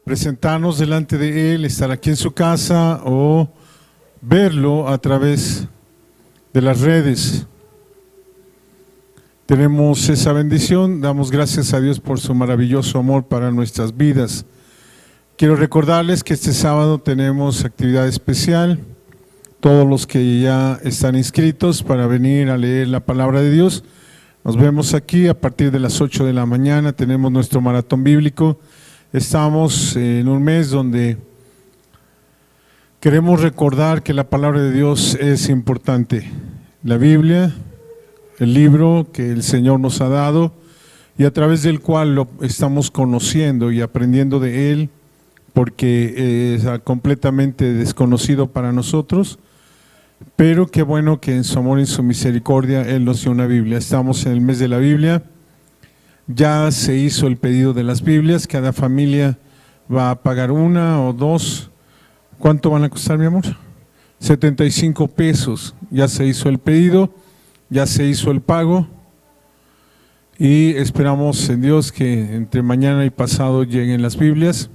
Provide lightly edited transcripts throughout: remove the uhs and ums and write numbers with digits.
presentarnos delante de Él, estar aquí en su casa o verlo a través de las redes. Tenemos esa bendición, damos gracias a Dios por su maravilloso amor para nuestras vidas. Quiero recordarles que este sábado tenemos actividad especial. Todos los que ya están inscritos para venir a leer la palabra de Dios, nos vemos aquí a partir de las 8 de la mañana, tenemos nuestro maratón bíblico. Estamos en un mes donde queremos recordar que la palabra de Dios es importante. La Biblia, el libro que el Señor nos ha dado y a través del cual lo estamos conociendo y aprendiendo de Él, porque es completamente desconocido para nosotros, pero qué bueno que en su amor y en su misericordia Él nos dio una Biblia. Estamos en el mes de la Biblia, ya se hizo el pedido de las Biblias, cada familia va a pagar una o dos. ¿Cuánto van a costar, mi amor? 75 pesos, ya se hizo el pedido, ya se hizo el pago y esperamos en Dios que entre mañana y pasado lleguen las Biblias.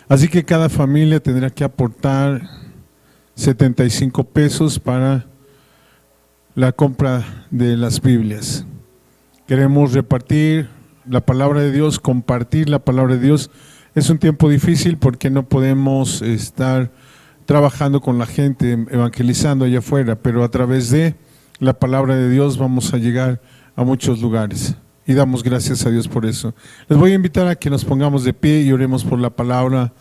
Así que cada familia tendrá que aportar 75 pesos para la compra de las Biblias. Queremos repartir la palabra de Dios, compartir la palabra de Dios. Es un tiempo difícil porque no podemos estar trabajando con la gente, evangelizando allá afuera, pero a través de la palabra de Dios vamos a llegar a muchos lugares y damos gracias a Dios por eso. Les voy a invitar a que nos pongamos de pie y oremos por la palabra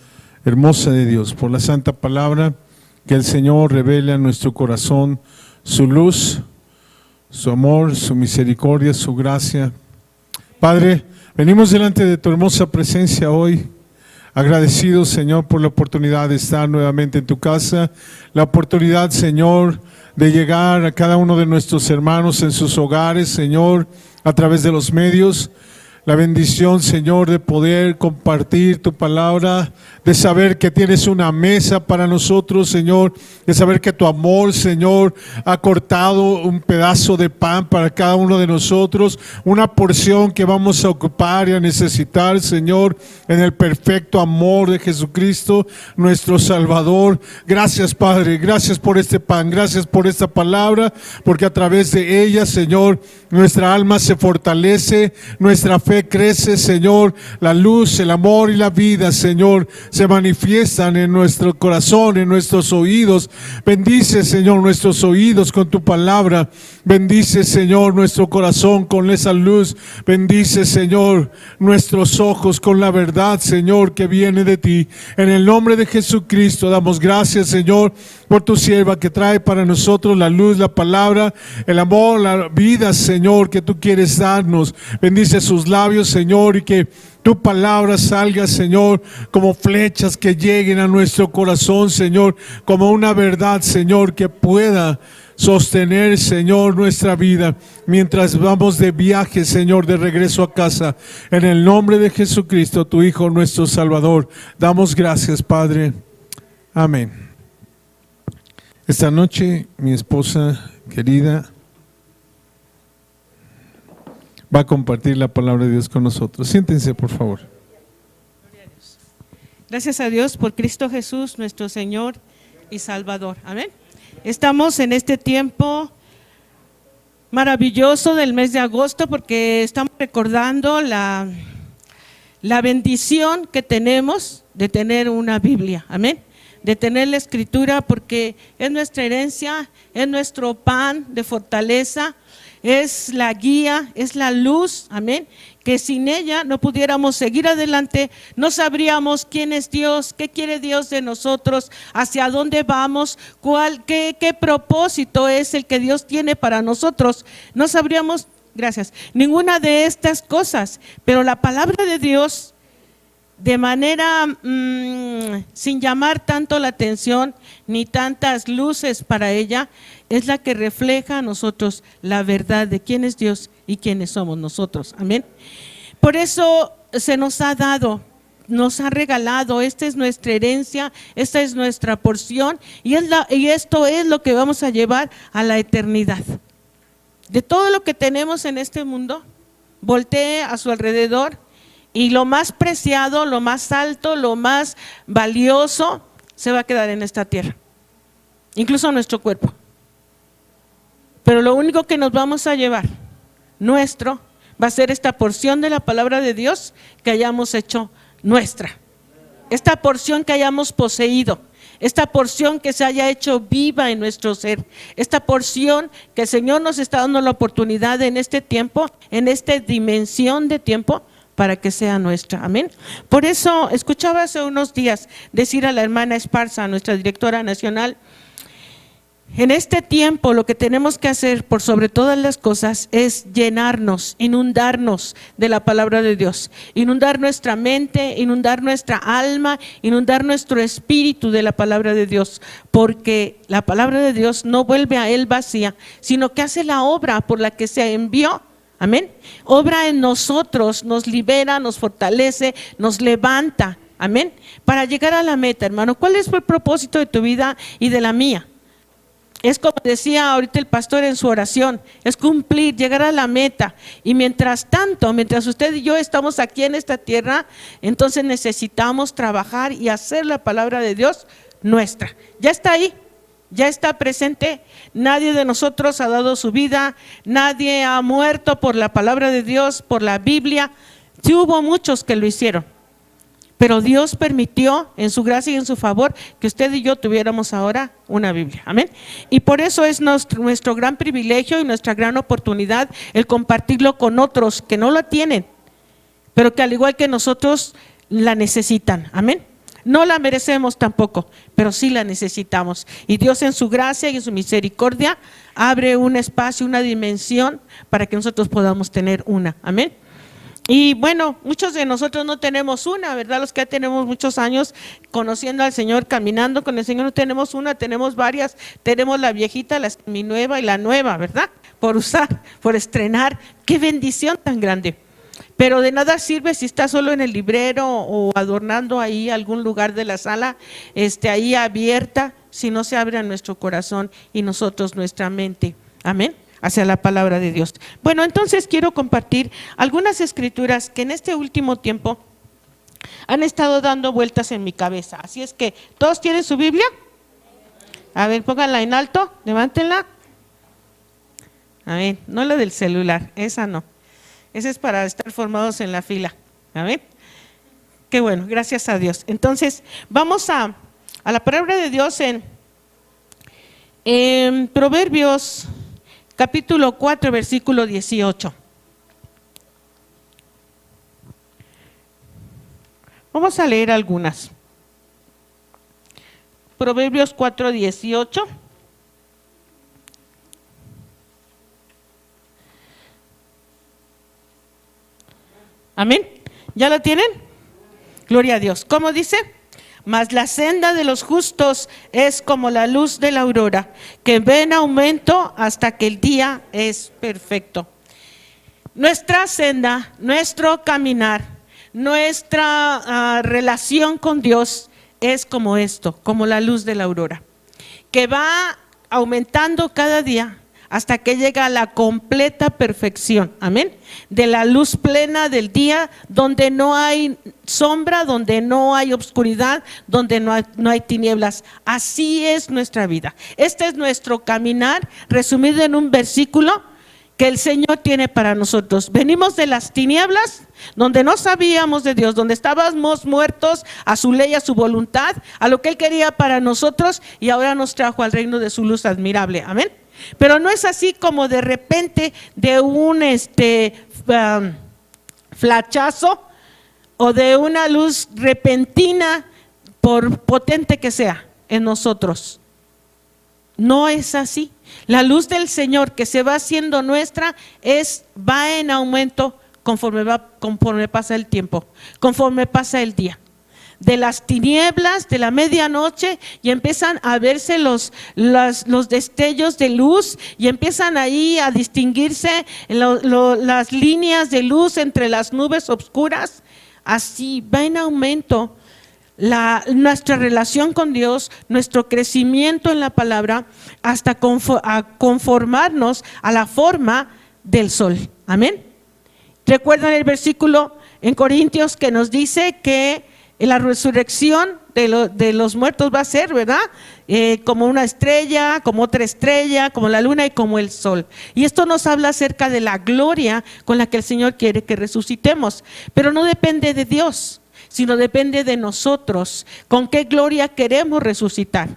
hermosa de Dios, por la santa palabra, que el Señor revele a nuestro corazón su luz, su amor, su misericordia, su gracia. Padre, venimos delante de tu hermosa presencia hoy, agradecidos, Señor, por la oportunidad de estar nuevamente en tu casa, la oportunidad, Señor, de llegar a cada uno de nuestros hermanos en sus hogares, Señor, a través de los medios. La bendición, Señor, de poder compartir tu palabra, de saber que tienes una mesa para nosotros, Señor, de saber que tu amor, Señor, ha cortado un pedazo de pan para cada uno de nosotros, una porción que vamos a ocupar y a necesitar, Señor, en el perfecto amor de Jesucristo, nuestro Salvador. Gracias, Padre, gracias por este pan, gracias por esta palabra, porque a través de ella, Señor, nuestra alma se fortalece, nuestra fe crece, Señor, la luz, el amor y la vida, Señor, se manifiestan en nuestro corazón, en nuestros oídos. Bendice, Señor, nuestros oídos con tu palabra. Bendice, Señor, nuestro corazón con esa luz. Bendice, Señor, nuestros ojos con la verdad, Señor, que viene de ti. En el nombre de Jesucristo damos gracias, Señor, por tu sierva que trae para nosotros la luz, la palabra, el amor, la vida, Señor, que tú quieres darnos. Bendice sus labios, Señor, y que tu palabra salga, Señor, como flechas que lleguen a nuestro corazón, Señor, como una verdad, Señor, que pueda sostener, Señor, nuestra vida mientras vamos de viaje, Señor, de regreso a casa. En el nombre de Jesucristo, tu Hijo, nuestro Salvador, damos gracias, Padre. Amén. Esta noche, mi esposa querida va a compartir la palabra de Dios con nosotros. Siéntense, por favor. Gracias a Dios por Cristo Jesús, nuestro Señor y Salvador. Amén. Estamos en este tiempo maravilloso del mes de agosto porque estamos recordando la bendición que tenemos de tener una Biblia. Amén. De tener la Escritura, porque es nuestra herencia, es nuestro pan de fortaleza, es la guía, es la luz, amén, que sin ella no pudiéramos seguir adelante, no sabríamos quién es Dios, qué quiere Dios de nosotros, hacia dónde vamos, qué propósito es el que Dios tiene para nosotros, no sabríamos, gracias, ninguna de estas cosas, pero la palabra de Dios, de manera sin llamar tanto la atención ni tantas luces para ella, es la que refleja a nosotros la verdad de quién es Dios y quiénes somos nosotros. Amén. Por eso se nos ha dado, nos ha regalado, esta es nuestra herencia, esta es nuestra porción y esto es lo que vamos a llevar a la eternidad. De todo lo que tenemos en este mundo, voltee a su alrededor Y lo más preciado, lo más alto, lo más valioso se va a quedar en esta tierra, incluso nuestro cuerpo. Pero lo único que nos vamos a llevar, nuestro, va a ser esta porción de la palabra de Dios que hayamos hecho nuestra. Esta porción que hayamos poseído, esta porción que se haya hecho viva en nuestro ser, esta porción que el Señor nos está dando la oportunidad en este tiempo, en esta dimensión de tiempo, para que sea nuestra. Amén. Por eso escuchaba hace unos días decir a la hermana Esparza, nuestra directora nacional, en este tiempo lo que tenemos que hacer por sobre todas las cosas es llenarnos, inundarnos de la palabra de Dios, inundar nuestra mente, inundar nuestra alma, inundar nuestro espíritu de la palabra de Dios, porque la palabra de Dios no vuelve a Él vacía, sino que hace la obra por la que se envió. Amén. Obra en nosotros, nos libera, nos fortalece, nos levanta. Amén. Para llegar a la meta, hermano. ¿Cuál es el propósito de tu vida y de la mía? Es como decía ahorita el pastor en su oración, es cumplir, llegar a la meta. Y mientras tanto, mientras usted y yo estamos aquí en esta tierra, entonces necesitamos trabajar y hacer la palabra de Dios nuestra. Ya está ahí, ya está presente. Nadie de nosotros ha dado su vida, nadie ha muerto por la palabra de Dios, por la Biblia. Sí hubo muchos que lo hicieron, pero Dios permitió en su gracia y en su favor que usted y yo tuviéramos ahora una Biblia. Amén. Y por eso es nuestro gran privilegio y nuestra gran oportunidad el compartirlo con otros que no lo tienen, pero que al igual que nosotros la necesitan. Amén. No la merecemos tampoco, pero sí la necesitamos. Y Dios en su gracia y en su misericordia abre un espacio, una dimensión para que nosotros podamos tener una. Amén. Y bueno, muchos de nosotros no tenemos una, ¿verdad? Los que ya tenemos muchos años conociendo al Señor, caminando con el Señor, no tenemos una, tenemos varias. Tenemos la viejita, la seminueva y la nueva, ¿verdad? Por usar, por estrenar. ¡Qué bendición tan grande! Pero de nada sirve si está solo en el librero o adornando ahí algún lugar de la sala, ahí abierta, si no se abre a nuestro corazón y nosotros nuestra mente. Amén. Hacia la palabra de Dios. Bueno, entonces quiero compartir algunas escrituras que en este último tiempo han estado dando vueltas en mi cabeza. Así es que, ¿todos tienen su Biblia? A ver, pónganla en alto, levántenla. A ver, no la del celular, esa no. Esa es para estar formados en la fila. A ver, qué bueno, gracias a Dios. Entonces, vamos a la palabra de Dios en Proverbios capítulo 4, versículo 18. Vamos a leer algunas. Proverbios 4, 18. Amén. ¿Ya lo tienen? Gloria a Dios. ¿Cómo dice? Mas la senda de los justos es como la luz de la aurora, que va en aumento hasta que el día es perfecto. Nuestra senda, nuestro caminar, nuestra relación con Dios es como esto, como la luz de la aurora, que va aumentando cada día hasta que llega a la completa perfección, amén, de la luz plena del día, donde no hay sombra, donde no hay obscuridad, donde no hay tinieblas. Así es nuestra vida. Este es nuestro caminar, resumido en un versículo que el Señor tiene para nosotros. Venimos de las tinieblas, donde no sabíamos de Dios, donde estábamos muertos a su ley, a su voluntad, a lo que Él quería para nosotros, y ahora nos trajo al reino de su luz admirable, amén. Pero no es así como de repente de un flachazo o de una luz repentina, por potente que sea en nosotros. No es así. La luz del Señor que se va haciendo nuestra va en aumento conforme pasa el tiempo, conforme pasa el día. De las tinieblas, de la medianoche, y empiezan a verse los destellos de luz, y empiezan ahí a distinguirse las líneas de luz entre las nubes oscuras. Así va en aumento nuestra relación con Dios, nuestro crecimiento en la palabra, hasta conformarnos a la forma del sol. Amén. ¿Recuerdan el versículo en Corintios que nos dice que la resurrección de los muertos va a ser, ¿verdad? Como una estrella, como otra estrella, como la luna y como el sol. Y esto nos habla acerca de la gloria con la que el Señor quiere que resucitemos. Pero no depende de Dios, sino depende de nosotros. ¿Con qué gloria queremos resucitar?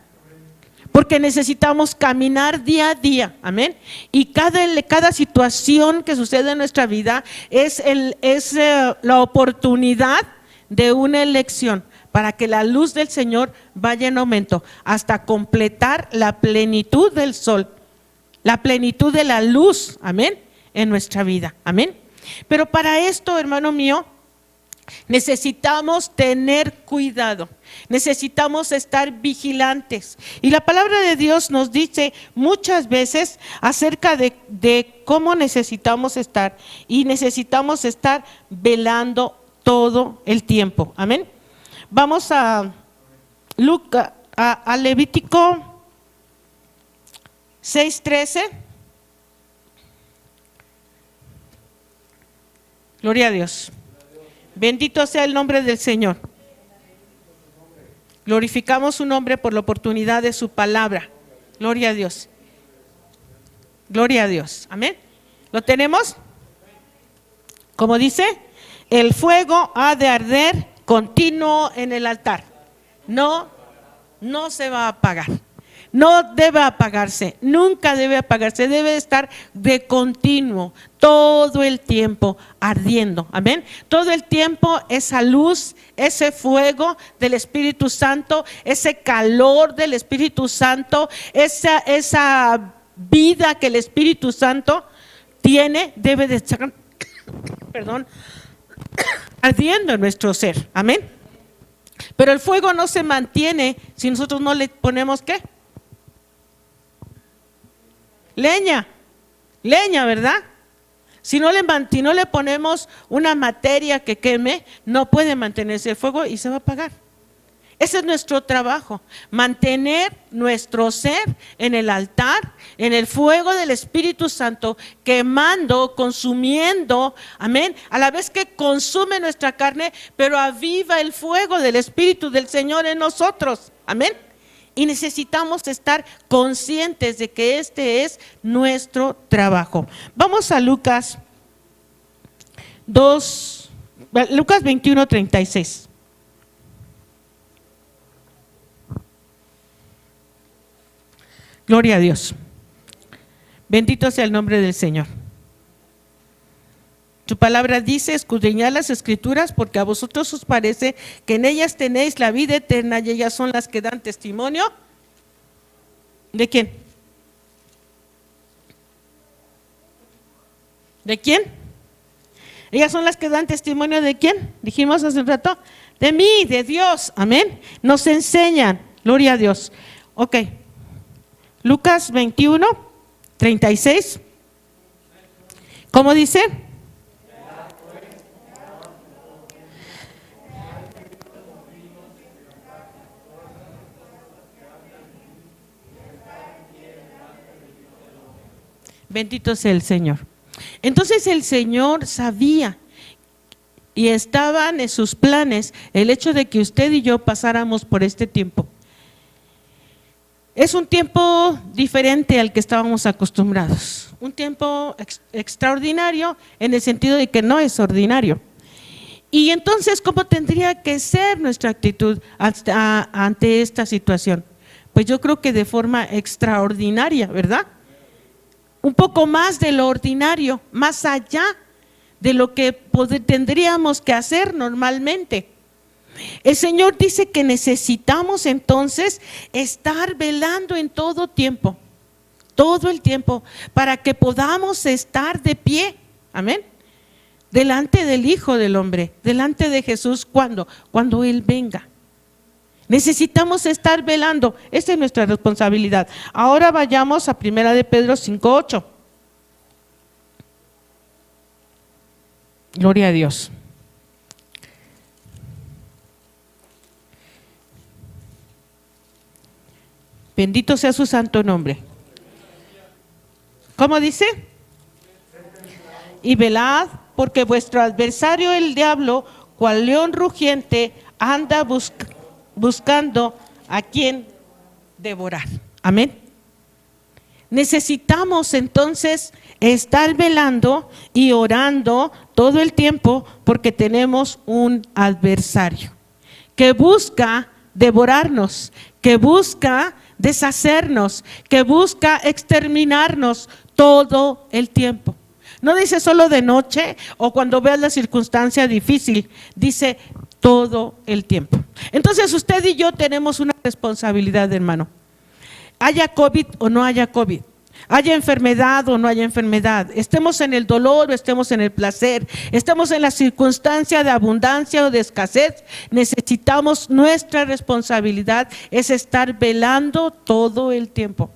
Porque necesitamos caminar día a día, amén. Y cada situación que sucede en nuestra vida es la oportunidad de una elección para que la luz del Señor vaya en aumento hasta completar la plenitud del sol, la plenitud de la luz, amén, en nuestra vida, amén. Pero para esto, hermano mío, necesitamos tener cuidado, necesitamos estar vigilantes. Y la palabra de Dios nos dice muchas veces acerca de cómo necesitamos estar, y necesitamos estar velando todo el tiempo, amén. Vamos a Levítico 6:13. Gloria a Dios. Bendito sea el nombre del Señor. Glorificamos su nombre por la oportunidad de su palabra. Gloria a Dios. Gloria a Dios. Amén. ¿Lo tenemos? Como dice, el fuego ha de arder continuo en el altar. No se va a apagar. No debe apagarse, nunca debe apagarse, debe estar de continuo, todo el tiempo ardiendo, amén. Todo el tiempo esa luz, ese fuego del Espíritu Santo, ese calor del Espíritu Santo, esa vida que el Espíritu Santo tiene, debe de estar, ardiendo en nuestro ser, amén. Pero el fuego no se mantiene si nosotros no le ponemos ¿qué? Leña, ¿verdad? Si no le ponemos una materia que queme, no puede mantenerse el fuego y se va a apagar. Ese es nuestro trabajo, mantener nuestro ser en el altar, en el fuego del Espíritu Santo, quemando, consumiendo, amén, a la vez que consume nuestra carne, pero aviva el fuego del Espíritu del Señor en nosotros, amén. Y necesitamos estar conscientes de que este es nuestro trabajo. Vamos a Lucas 21:36. Gloria a Dios. Bendito sea el nombre del Señor. Su palabra dice: escudriñad las Escrituras, porque a vosotros os parece que en ellas tenéis la vida eterna, y ellas son las que dan testimonio. ¿De quién? ¿De quién? Ellas son las que dan testimonio ¿de quién? Dijimos hace un rato, de mí, de Dios, amén. Nos enseñan, gloria a Dios. Ok, Lucas 21:36. ¿Cómo dice? Bendito sea el Señor. Entonces el Señor sabía y estaban en sus planes el hecho de que usted y yo pasáramos por este tiempo. Es un tiempo diferente al que estábamos acostumbrados, un tiempo extraordinario en el sentido de que no es ordinario. Y entonces, ¿cómo tendría que ser nuestra actitud ante esta situación? Pues yo creo que de forma extraordinaria, ¿verdad? Un poco más de lo ordinario, más allá de lo que tendríamos que hacer normalmente. El Señor dice que necesitamos entonces estar velando en todo tiempo, todo el tiempo, para que podamos estar de pie, amén, delante del Hijo del Hombre, delante de Jesús, cuando Él venga. Necesitamos estar velando, esa es nuestra responsabilidad. Ahora vayamos a 1 de Pedro 5:8. Gloria a Dios. Bendito sea su santo nombre. ¿Cómo dice? Y velad porque vuestro adversario el diablo, cual león rugiente, anda buscando a quien devorar. Amén. Necesitamos entonces estar velando y orando todo el tiempo, porque tenemos un adversario que busca devorarnos, que busca deshacernos, que busca exterminarnos todo el tiempo. No dice solo de noche o cuando veas la circunstancia difícil, dice todo el tiempo. Entonces usted y yo tenemos una responsabilidad, hermano. Haya COVID o no haya COVID, haya enfermedad o no haya enfermedad, estemos en el dolor o estemos en el placer, estemos en la circunstancia de abundancia o de escasez, necesitamos, nuestra responsabilidad es estar velando todo el tiempo,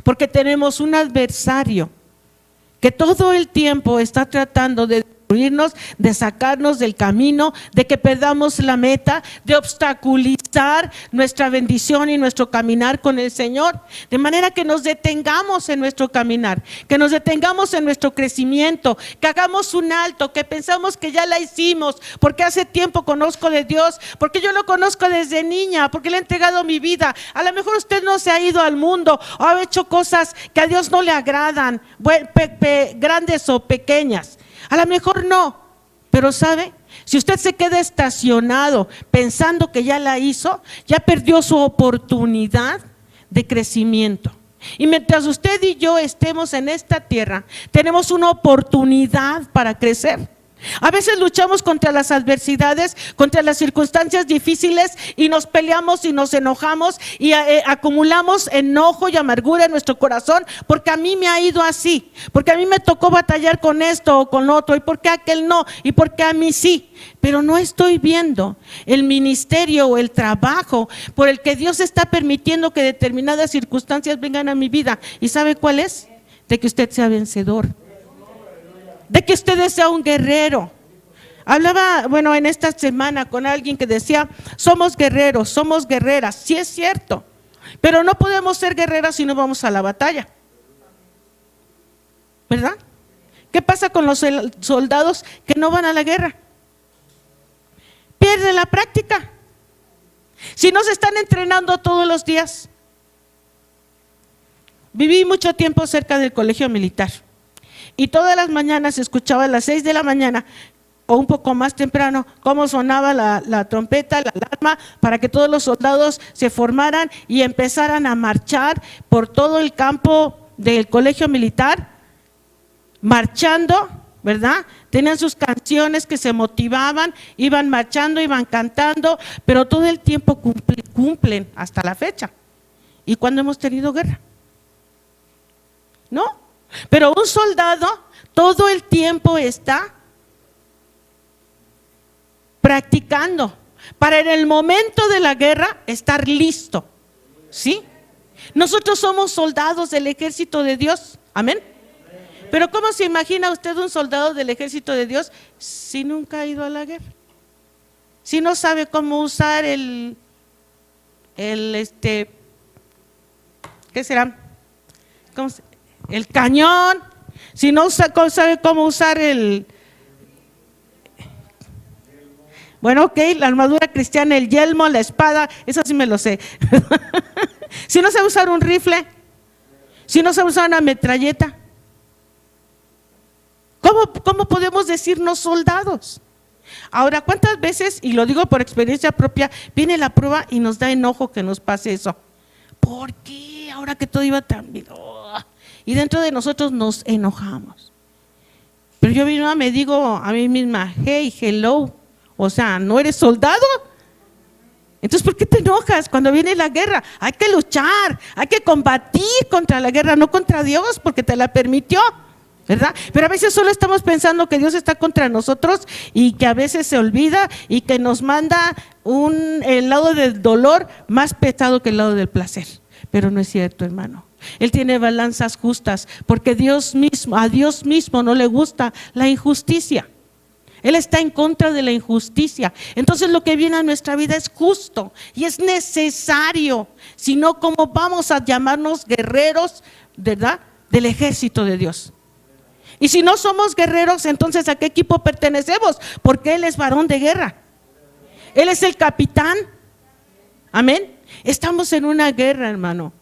porque tenemos un adversario que todo el tiempo está tratando de destruirnos, de sacarnos del camino, de que perdamos la meta, de obstaculizar nuestra bendición y nuestro caminar con el Señor, de manera que nos detengamos en nuestro caminar, que nos detengamos en nuestro crecimiento, que hagamos un alto, que pensamos que ya la hicimos, porque hace tiempo conozco de Dios, porque yo lo conozco desde niña, porque le he entregado mi vida. A lo mejor usted no se ha ido al mundo o ha hecho cosas que a Dios no le agradan, grandes o pequeñas. A lo mejor no, pero ¿sabe? Si usted se queda estacionado pensando que ya la hizo, ya perdió su oportunidad de crecimiento. Y mientras usted y yo estemos en esta tierra, tenemos una oportunidad para crecer. A veces luchamos contra las adversidades, contra las circunstancias difíciles, y nos peleamos y nos enojamos y acumulamos enojo y amargura en nuestro corazón, porque a mí me ha ido así, porque a mí me tocó batallar con esto o con otro, y porque aquel no, y porque a mí sí. Pero no estoy viendo el ministerio o el trabajo por el que Dios está permitiendo que determinadas circunstancias vengan a mi vida. ¿Y sabe cuál es? De que usted sea vencedor, de que usted sea un guerrero. Hablaba, en esta semana con alguien que decía, somos guerreros, somos guerreras. Sí es cierto, pero no podemos ser guerreras si no vamos a la batalla, ¿verdad? ¿Qué pasa con los soldados que no van a la guerra? Pierden la práctica. Si no se están entrenando todos los días. Viví mucho tiempo cerca del colegio militar. Y todas las mañanas se escuchaba a las 6 de la mañana o un poco más temprano cómo sonaba la trompeta, la alarma, para que todos los soldados se formaran y empezaran a marchar por todo el campo del colegio militar, marchando, ¿verdad? Tenían sus canciones que se motivaban, iban marchando, iban cantando, pero todo el tiempo cumplen hasta la fecha. ¿Y cuándo hemos tenido guerra? ¿No? Pero un soldado todo el tiempo está practicando para en el momento de la guerra estar listo. ¿Sí? Nosotros somos soldados del ejército de Dios. Amén. Pero ¿cómo se imagina usted un soldado del ejército de Dios si nunca ha ido a la guerra? Si no sabe cómo usar ¿qué será? El cañón, si no sabe cómo usar la armadura cristiana, el yelmo, la espada, eso sí me lo sé. Si no sabe usar un rifle, si no sabe usar una metralleta, ¿cómo podemos decirnos soldados? Ahora, ¿cuántas veces, y lo digo por experiencia propia, viene la prueba y nos da enojo que nos pase eso? ¿Por qué? Ahora que todo iba tan bien. Y dentro de nosotros nos enojamos. Pero yo me digo a mí misma, hey, hello, o sea, ¿no eres soldado? Entonces, ¿por qué te enojas cuando viene la guerra? Hay que luchar, hay que combatir contra la guerra, no contra Dios, porque te la permitió, ¿verdad? Pero a veces solo estamos pensando que Dios está contra nosotros y que a veces se olvida y que nos manda el lado del dolor más pesado que el lado del placer. Pero no es cierto, hermano. Él tiene balanzas justas, porque a Dios mismo no le gusta la injusticia. Él está en contra de la injusticia. Entonces lo que viene a nuestra vida es justo y es necesario. Si no, ¿cómo vamos a llamarnos guerreros, verdad, del ejército de Dios? Y si no somos guerreros, entonces ¿a qué equipo pertenecemos? Porque Él es varón de guerra. Él es el capitán. Amén. Estamos en una guerra, hermano.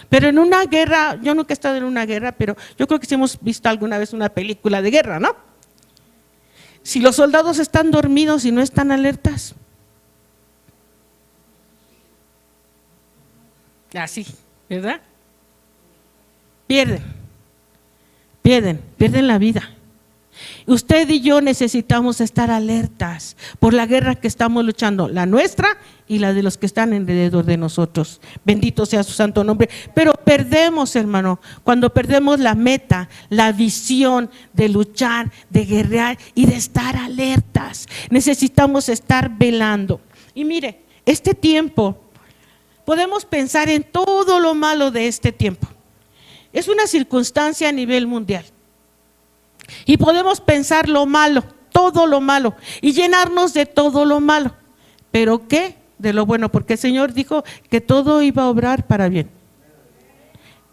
Pero en una guerra, yo nunca he estado en una guerra, pero yo creo que sí hemos visto alguna vez una película de guerra, ¿no? Si los soldados están dormidos y no están alertas, así, ¿verdad? Pierden la vida. Usted y yo necesitamos estar alertas por la guerra que estamos luchando, la nuestra y la de los que están alrededor de nosotros. Bendito sea su santo nombre. Pero perdemos, hermano, cuando perdemos la meta, la visión de luchar, de guerrear y de estar alertas. Necesitamos estar velando. Y mire, este tiempo, podemos pensar en todo lo malo de este tiempo. Es una circunstancia a nivel mundial. Y podemos pensar lo malo, todo lo malo, y llenarnos de todo lo malo. ¿Pero qué? De lo bueno, porque el Señor dijo que todo iba a obrar para bien.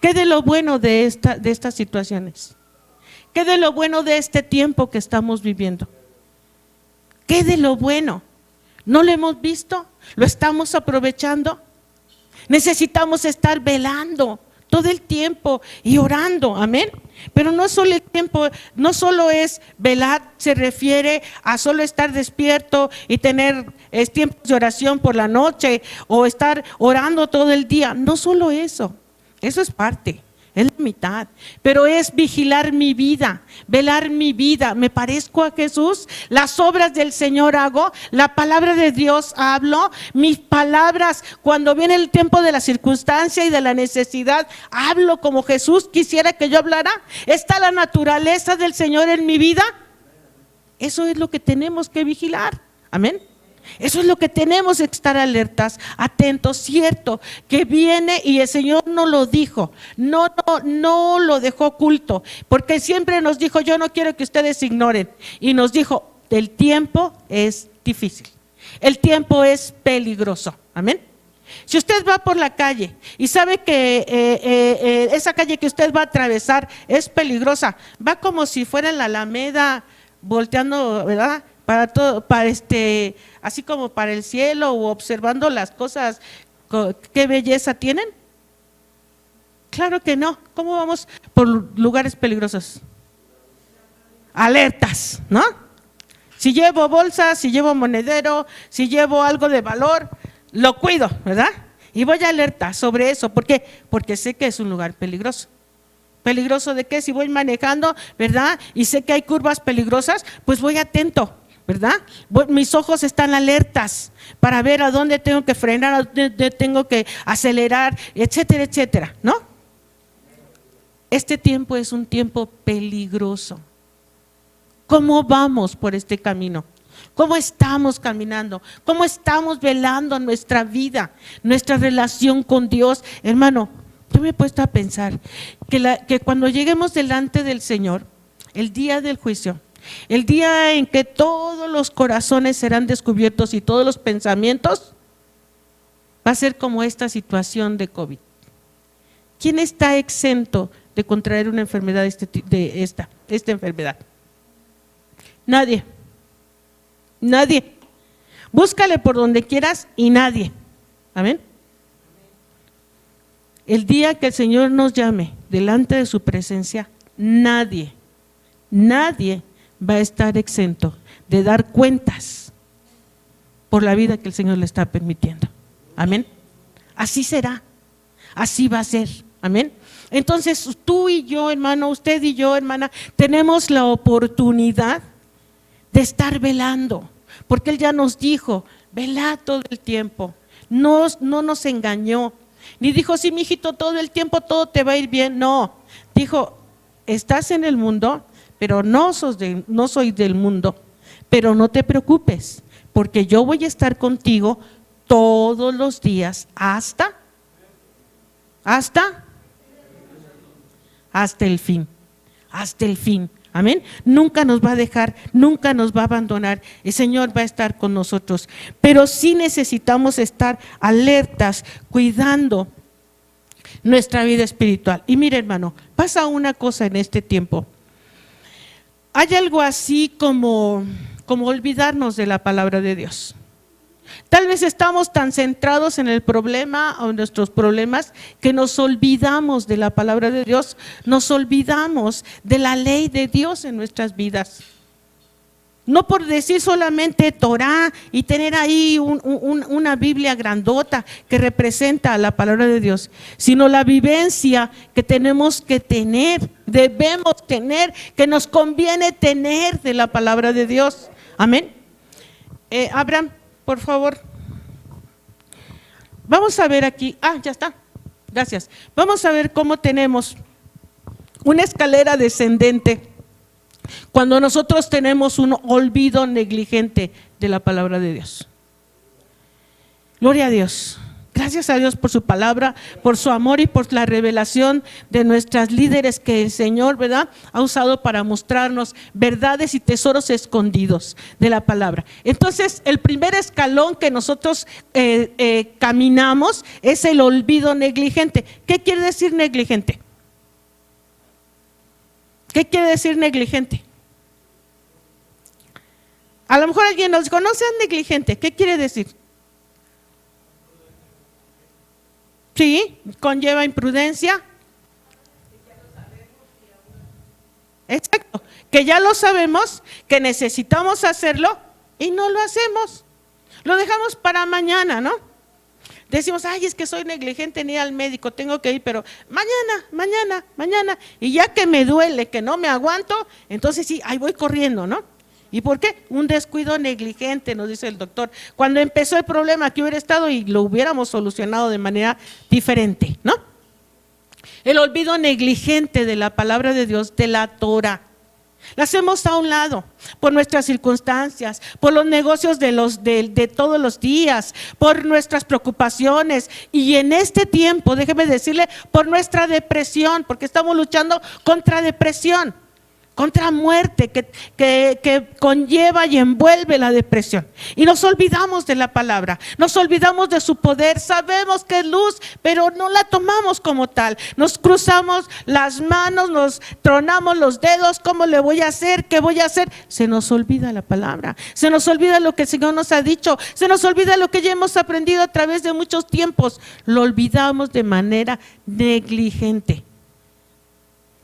¿Qué de lo bueno de estas situaciones? ¿Qué de lo bueno de este tiempo que estamos viviendo? ¿Qué de lo bueno? ¿No lo hemos visto? ¿Lo estamos aprovechando? Necesitamos estar velando todo el tiempo y orando, amén. Pero no solo el tiempo, no solo es velar, se refiere a solo estar despierto y tener tiempos de oración por la noche o estar orando todo el día. No solo eso es parte, es la mitad, pero es vigilar mi vida, velar mi vida. ¿Me parezco a Jesús? Las obras del Señor hago, la palabra de Dios hablo, mis palabras cuando viene el tiempo de la circunstancia y de la necesidad, hablo como Jesús quisiera que yo hablara. ¿Está la naturaleza del Señor en mi vida? Eso es lo que tenemos que vigilar, amén. Eso es lo que tenemos que estar alertas, atentos, cierto, que viene y el Señor no lo dijo, no lo dejó oculto, porque siempre nos dijo, yo no quiero que ustedes ignoren, y nos dijo, el tiempo es difícil, el tiempo es peligroso, amén. Si usted va por la calle y sabe que esa calle que usted va a atravesar es peligrosa, va como si fuera en la Alameda volteando, ¿verdad? Para todo, así como para el cielo o observando las cosas, qué belleza tienen. Claro que no. ¿Cómo vamos por lugares peligrosos? Alertas, ¿no? Si llevo bolsas, si llevo monedero, si llevo algo de valor, lo cuido, ¿verdad? Y voy alerta sobre eso. ¿Por qué? Porque sé que es un lugar peligroso. ¿Peligroso de qué? Si voy manejando, ¿verdad? Y sé que hay curvas peligrosas, pues voy atento, ¿verdad? Mis ojos están alertas para ver a dónde tengo que frenar, a dónde tengo que acelerar, etcétera, etcétera, ¿no? Este tiempo es un tiempo peligroso. ¿Cómo vamos por este camino? ¿Cómo estamos caminando? ¿Cómo estamos velando nuestra vida, nuestra relación con Dios? Hermano, yo me he puesto a pensar que cuando lleguemos delante del Señor, el día del juicio, el día en que todos los corazones serán descubiertos y todos los pensamientos, va a ser como esta situación de COVID. ¿Quién está exento de contraer una enfermedad de esta enfermedad? Nadie. Nadie. Búscale por donde quieras y nadie. Amén. El día que el Señor nos llame delante de su presencia, nadie va a estar exento de dar cuentas por la vida que el Señor le está permitiendo. Amén. Así será, así va a ser. Amén. Entonces tú y yo, hermano, usted y yo, hermana, tenemos la oportunidad de estar velando, porque Él ya nos dijo, velad todo el tiempo. No nos engañó, ni dijo, sí, mijito, todo el tiempo todo te va a ir bien. No, dijo, estás en el mundo, pero no soy del mundo, pero no te preocupes, porque yo voy a estar contigo todos los días hasta el fin, hasta el fin. Amén. Nunca nos va a dejar, nunca nos va a abandonar. El Señor va a estar con nosotros. Pero sí necesitamos estar alertas, cuidando nuestra vida espiritual. Y mire, hermano, pasa una cosa en este tiempo. hay algo así como olvidarnos de la palabra de Dios. Tal vez estamos tan centrados en el problema o en nuestros problemas que nos olvidamos de la palabra de Dios, nos olvidamos de la ley de Dios en nuestras vidas. No por decir solamente Torah y tener ahí una Biblia grandota que representa a la palabra de Dios, sino la vivencia que tenemos que tener, debemos tener, que nos conviene tener de la palabra de Dios. Amén. Abraham, por favor. Vamos a ver aquí. Ya está. Gracias. Vamos a ver cómo tenemos una escalera descendente cuando nosotros tenemos un olvido negligente de la palabra de Dios. Gloria a Dios. Gracias a Dios por su palabra, por su amor y por la revelación de nuestras líderes que el Señor, ¿verdad?, ha usado para mostrarnos verdades y tesoros escondidos de la palabra. Entonces, el primer escalón que nosotros caminamos es el olvido negligente. ¿Qué quiere decir negligente? ¿Qué quiere decir negligente? A lo mejor alguien nos dijo, no seas negligente. ¿Qué quiere decir? Sí, conlleva imprudencia. Exacto, que ya lo sabemos, que necesitamos hacerlo y no lo hacemos. Lo dejamos para mañana, ¿no? Decimos, es que soy negligente, ni al médico, tengo que ir, pero mañana. Y ya que me duele, que no me aguanto, entonces sí, ahí voy corriendo, ¿no? ¿Y por qué? Un descuido negligente, nos dice el doctor. Cuando empezó el problema, aquí hubiera estado y lo hubiéramos solucionado de manera diferente, ¿no? El olvido negligente de la palabra de Dios, de la Torah. La hacemos a un lado por nuestras circunstancias, por los negocios de todos los días, por nuestras preocupaciones y en este tiempo, déjeme decirle, por nuestra depresión, porque estamos luchando contra depresión, contra muerte que conlleva y envuelve la depresión. Y nos olvidamos de la palabra, nos olvidamos de su poder, sabemos que es luz, pero no la tomamos como tal. Nos cruzamos las manos, nos tronamos los dedos, ¿cómo le voy a hacer? ¿Qué voy a hacer? Se nos olvida la palabra, se nos olvida lo que el Señor nos ha dicho, se nos olvida lo que ya hemos aprendido a través de muchos tiempos. Lo olvidamos de manera negligente.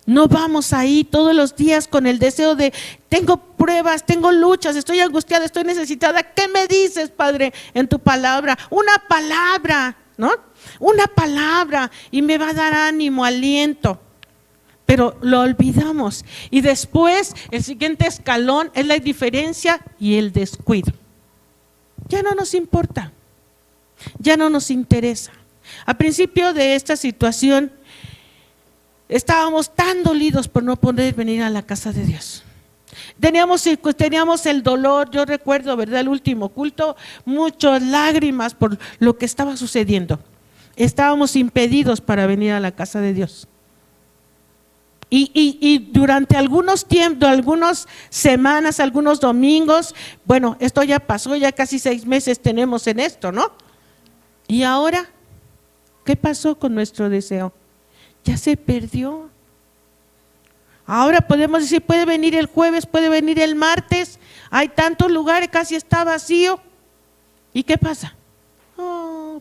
No vamos ahí todos los días con el deseo de, tengo pruebas, tengo luchas, estoy angustiada, estoy necesitada. ¿Qué me dices, Padre, en tu palabra? Una palabra, ¿no? Una palabra y me va a dar ánimo, aliento. Pero lo olvidamos. Y después, el siguiente escalón es la indiferencia y el descuido. Ya no nos importa, ya no nos interesa. Al principio de esta situación, estábamos tan dolidos por no poder venir a la casa de Dios. Teníamos el dolor, yo recuerdo, ¿verdad?, el último culto, muchas lágrimas por lo que estaba sucediendo. Estábamos impedidos para venir a la casa de Dios. Y durante algunos tiempos, algunas semanas, algunos domingos, bueno, esto ya pasó, ya casi 6 meses tenemos en esto, ¿no? Y ahora, ¿qué pasó con nuestro deseo? Ya se perdió. Ahora podemos decir, puede venir el jueves, puede venir el martes, hay tantos lugares, casi está vacío. ¿Y qué pasa?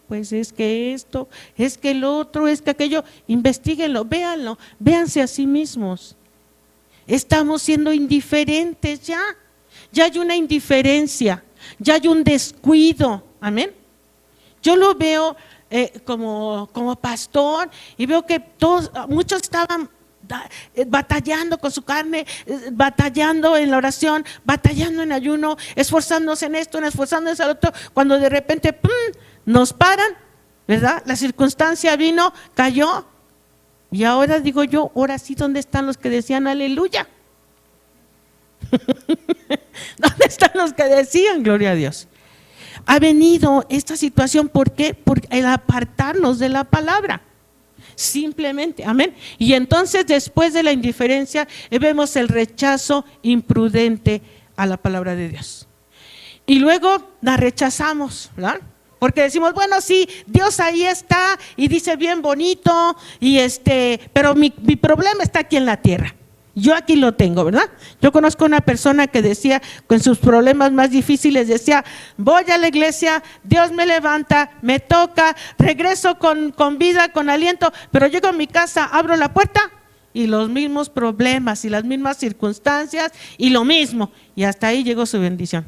Pues es que esto, es que el otro, es que aquello. Investíguenlo, véanlo, véanse a sí mismos. Estamos siendo indiferentes ya hay una indiferencia, ya hay un descuido. Amén. Yo lo veo como pastor y veo que muchos estaban batallando con su carne, batallando en la oración, batallando en ayuno, esforzándose en esto, esforzándose en el otro, cuando de repente nos paran, ¿verdad? La circunstancia vino, cayó, y ahora digo yo, ahora sí, ¿dónde están los que decían aleluya? ¿Dónde están los que decían gloria a Dios? Ha venido esta situación, ¿por qué? Por el apartarnos de la palabra, simplemente, amén. Y entonces después de la indiferencia vemos el rechazo imprudente a la palabra de Dios. Y luego la rechazamos, ¿verdad? Porque decimos, bueno, sí, Dios ahí está y dice bien bonito, pero mi problema está aquí en la tierra. Yo aquí lo tengo, ¿verdad? Yo conozco una persona que decía, con sus problemas más difíciles, decía, voy a la iglesia, Dios me levanta, me toca, regreso con vida, con aliento, pero llego a mi casa, abro la puerta y los mismos problemas y las mismas circunstancias y lo mismo. Y hasta ahí llegó su bendición.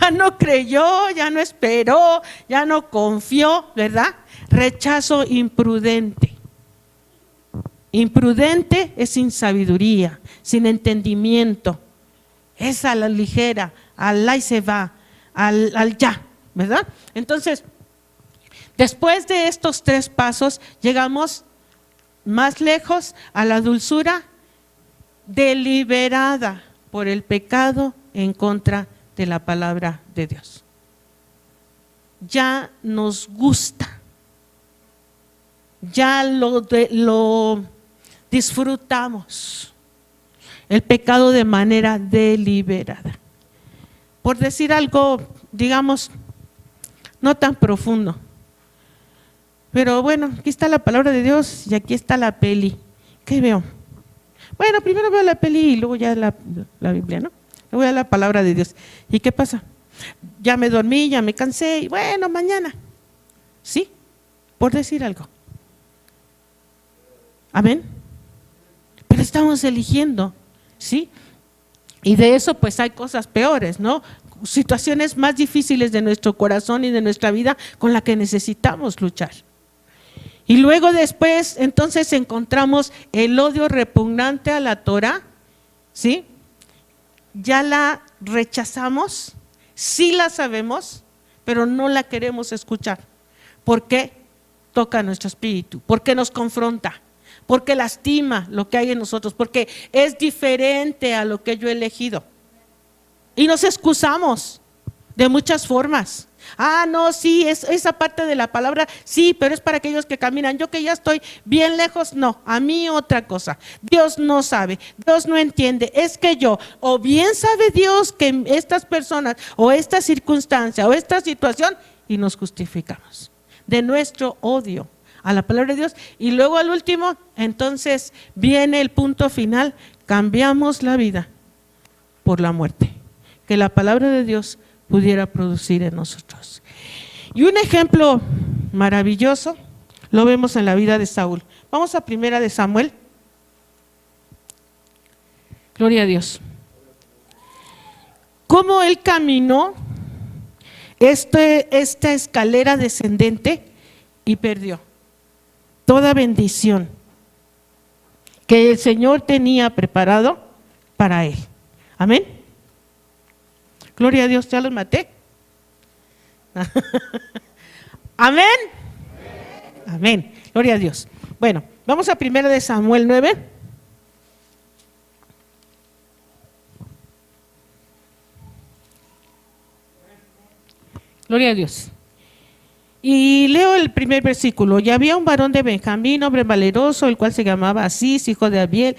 Ya no creyó, ya no esperó, ya no confió, ¿verdad? Rechazo imprudente. Imprudente es sin sabiduría, sin entendimiento, es a la ligera, al ahí se va, al ya, ¿verdad? Entonces, después de estos 3 pasos, llegamos más lejos a la dulzura deliberada por el pecado en contra de la palabra de Dios. Ya nos gusta, ya lo disfrutamos, el pecado de manera deliberada. Por decir algo, digamos, no tan profundo, pero bueno, aquí está la palabra de Dios y aquí está la peli. ¿Qué veo? Bueno, primero veo la peli y luego ya la Biblia, ¿no? Luego ya la palabra de Dios. ¿Y qué pasa? Ya me dormí, ya me cansé y bueno, mañana. ¿Sí? Por decir algo. Amén. Pero estamos eligiendo, ¿sí? Y de eso pues hay cosas peores, ¿no? Situaciones más difíciles de nuestro corazón y de nuestra vida con las que necesitamos luchar. Y luego después entonces encontramos el odio repugnante a la Torah, ¿sí? Ya la rechazamos, sí la sabemos, pero no la queremos escuchar. ¿Por qué? Toca nuestro espíritu, porque nos confronta, porque lastima lo que hay en nosotros, porque es diferente a lo que yo he elegido. Y nos excusamos de muchas formas. Ah, no, sí, esa parte de la palabra, sí, pero es para aquellos que caminan. Yo que ya estoy bien lejos, no, a mí otra cosa. Dios no sabe, Dios no entiende. Es que yo, o bien sabe Dios que estas personas, o esta circunstancia, o esta situación, y nos justificamos de nuestro odio a la palabra de Dios. Y luego al último, entonces viene el punto final, cambiamos la vida por la muerte, que la palabra de Dios pudiera producir en nosotros. Y un ejemplo maravilloso lo vemos en la vida de Saúl. Vamos a 1 de Samuel. Gloria a Dios. Cómo él caminó esta escalera descendente y perdió toda bendición que el Señor tenía preparado para él. Amén. Gloria a Dios, ya los maté. Amén. Amén. Gloria a Dios. Bueno, vamos a 1 de Samuel 9. Gloria a Dios. Y leo el primer versículo. Y había un varón de Benjamín, hombre valeroso, el cual se llamaba Asís, hijo de Abiel,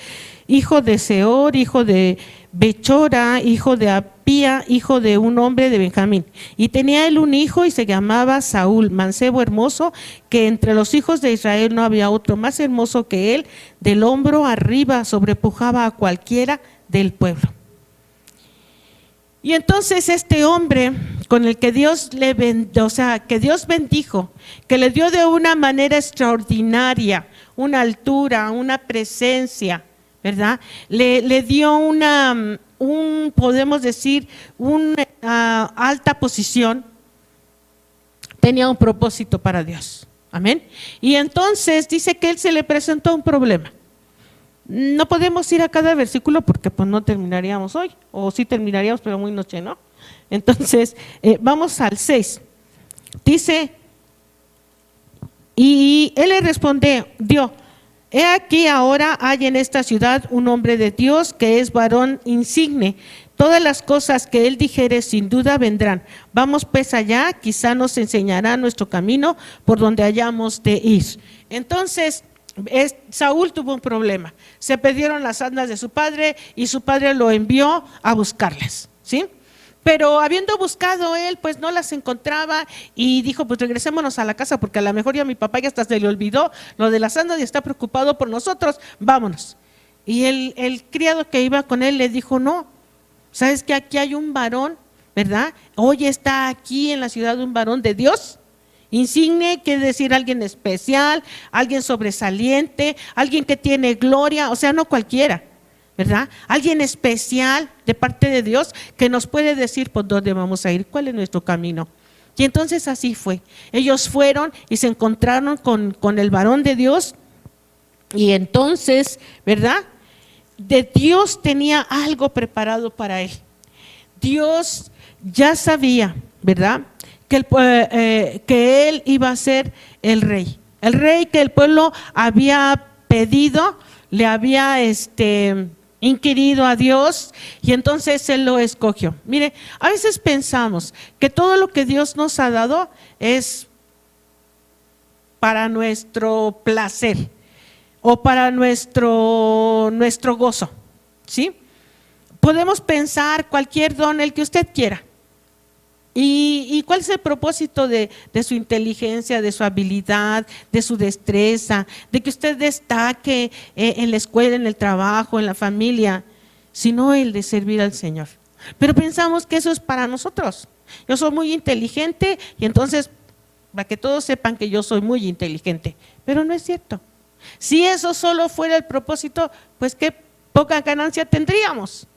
hijo de Seor, hijo de Bechora, hijo de Apía, hijo de un hombre de Benjamín. Y tenía él un hijo y se llamaba Saúl, mancebo hermoso, que entre los hijos de Israel no había otro más hermoso que él, del hombro arriba sobrepujaba a cualquiera del pueblo. Y entonces este hombre con el que Dios que Dios bendijo, que le dio de una manera extraordinaria, una altura, una presencia, ¿verdad? Le dio podemos decir, una alta posición, tenía un propósito para Dios. Amén. Y entonces dice que él se le presentó un problema. No podemos ir a cada versículo porque pues no terminaríamos hoy, o sí terminaríamos pero muy noche, ¿no? Entonces, vamos al 6. Dice, y él le respondió, he aquí ahora hay en esta ciudad un hombre de Dios que es varón insigne. Todas las cosas que él dijere sin duda vendrán. Vamos pues allá, quizá nos enseñará nuestro camino por donde hayamos de ir. Entonces, Saúl tuvo un problema. Se perdieron las asnas de su padre y su padre lo envió a buscarlas, ¿sí? Pero habiendo buscado él, pues no las encontraba y dijo, pues regresémonos a la casa porque a lo mejor ya mi papá ya hasta se le olvidó lo de las asnas y está preocupado por nosotros, vámonos. Y el criado que iba con él le dijo, no, ¿sabes que aquí hay un varón, verdad? Hoy está aquí en la ciudad un varón de Dios. Insigne quiere decir alguien especial, alguien sobresaliente, alguien que tiene gloria, o sea, no cualquiera, ¿verdad? Alguien especial de parte de Dios que nos puede decir por dónde vamos a ir, cuál es nuestro camino. Y entonces así fue. Ellos fueron y se encontraron con el varón de Dios. Y entonces, ¿verdad? De Dios tenía algo preparado para él. Dios ya sabía, ¿verdad? Que él iba a ser el rey que el pueblo había pedido, le había inquirido a Dios, y entonces él lo escogió. Mire, a veces pensamos que todo lo que Dios nos ha dado es para nuestro placer o para nuestro gozo, ¿sí? Podemos pensar cualquier don, el que usted quiera. ¿Y cuál es el propósito de su inteligencia, de su habilidad, de su destreza, de que usted destaque en la escuela, en el trabajo, en la familia, sino el de servir al Señor? Pero pensamos que eso es para nosotros. Yo soy muy inteligente y entonces, para que todos sepan que yo soy muy inteligente, pero no es cierto. Si eso solo fuera el propósito, pues qué poca ganancia tendríamos.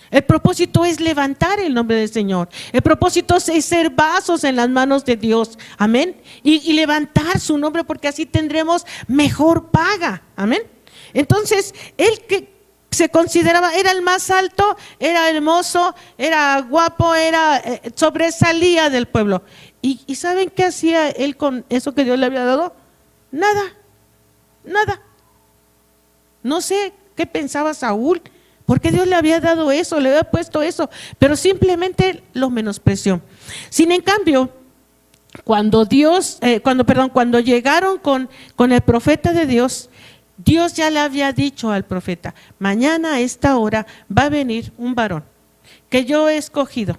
El propósito es levantar el nombre del Señor. El propósito es ser vasos en las manos de Dios. Amén. Y levantar su nombre, porque así tendremos mejor paga. Amén. Entonces, él que se consideraba, era el más alto, era hermoso, era guapo, sobresalía del pueblo. ¿Y saben qué hacía él con eso que Dios le había dado? Nada. No sé qué pensaba Saúl, porque Dios le había dado eso, le había puesto eso, pero simplemente lo menospreció. Sin en cambio, cuando llegaron con el profeta de Dios, Dios ya le había dicho al profeta: mañana a esta hora va a venir un varón que yo he escogido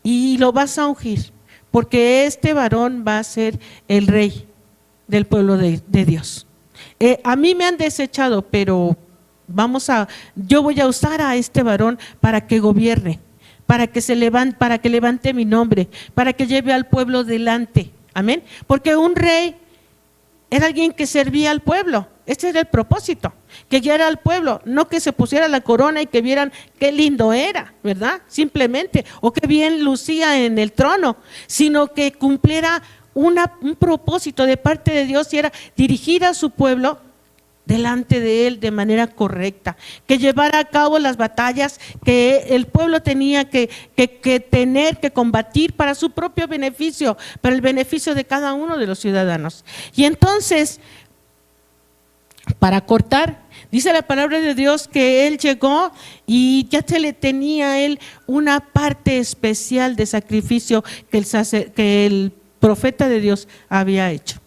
y lo vas a ungir, porque este varón va a ser el rey del pueblo de Dios. A mí me han desechado, pero yo voy a usar a este varón para que gobierne, para que levante mi nombre, para que lleve al pueblo delante. Amén. Porque un rey era alguien que servía al pueblo. Este era el propósito, que guiara al pueblo, no que se pusiera la corona y que vieran qué lindo era, ¿verdad? Simplemente, o qué bien lucía en el trono, sino que cumpliera un propósito de parte de Dios, y era dirigir a su pueblo delante de él de manera correcta, que llevara a cabo las batallas que el pueblo tenía que combatir para su propio beneficio, para el beneficio de cada uno de los ciudadanos. Y entonces, para cortar, dice la palabra de Dios que él llegó y ya se le tenía a él una parte especial de sacrificio que el profeta de Dios había hecho.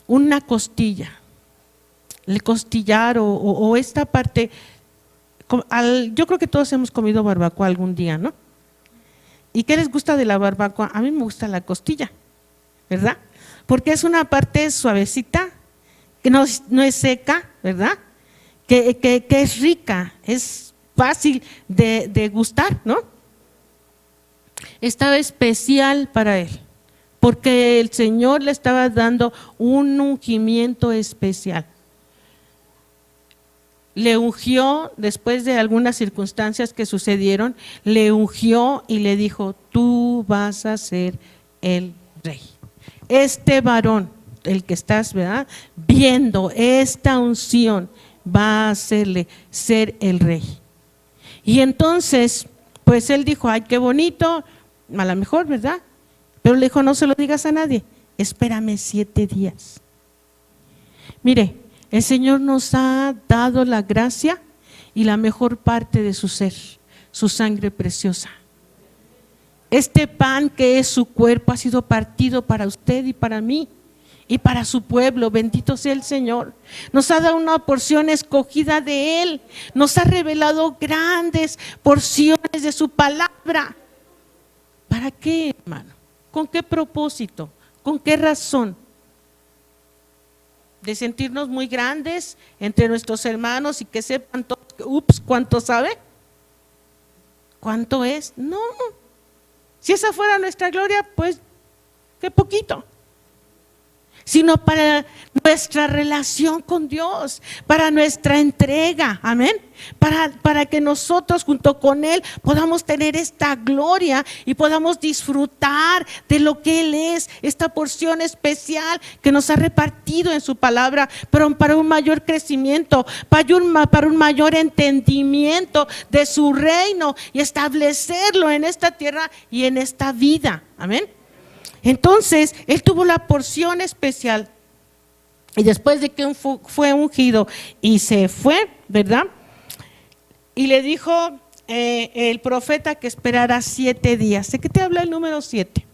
Una costilla, el costillar o esta parte. Yo creo que todos hemos comido barbacoa algún día, ¿no? ¿Y qué les gusta de la barbacoa? A mí me gusta la costilla, ¿verdad? Porque es una parte suavecita, que no es seca, ¿verdad? Que es rica, es fácil de gustar, ¿no? Estaba especial para él, porque el Señor le estaba dando un ungimiento especial. Le ungió, después de algunas circunstancias que sucedieron, le ungió y le dijo: tú vas a ser el rey. Este varón, el que estás, ¿verdad?, viendo esta unción, va a hacerle ser el rey. Y entonces, pues él dijo: ay, qué bonito, a lo mejor, ¿verdad? Pero le dijo: no se lo digas a nadie, espérame 7 días. Mire, el Señor nos ha dado la gracia y la mejor parte de su ser, su sangre preciosa. Este pan que es su cuerpo ha sido partido para usted y para mí y para su pueblo. Bendito sea el Señor. Nos ha dado una porción escogida de Él. Nos ha revelado grandes porciones de su palabra. ¿Para qué, hermano? ¿Con qué propósito? ¿Con qué razón? de sentirnos muy grandes entre nuestros hermanos y que sepan todos, ups, ¿cuánto sabe? ¿Cuánto es? No, si esa fuera nuestra gloria, pues qué poquito. Sino para nuestra relación con Dios, para nuestra entrega, amén, para que nosotros junto con Él podamos tener esta gloria y podamos disfrutar de lo que Él es, esta porción especial que nos ha repartido en su palabra, pero para un mayor crecimiento, para un mayor entendimiento de su reino y establecerlo en esta tierra y en esta vida, amén. Entonces, él tuvo la porción especial y después de que fue ungido y se fue, ¿verdad? Y le dijo el profeta que esperara 7 días. ¿De qué te habla el número 7?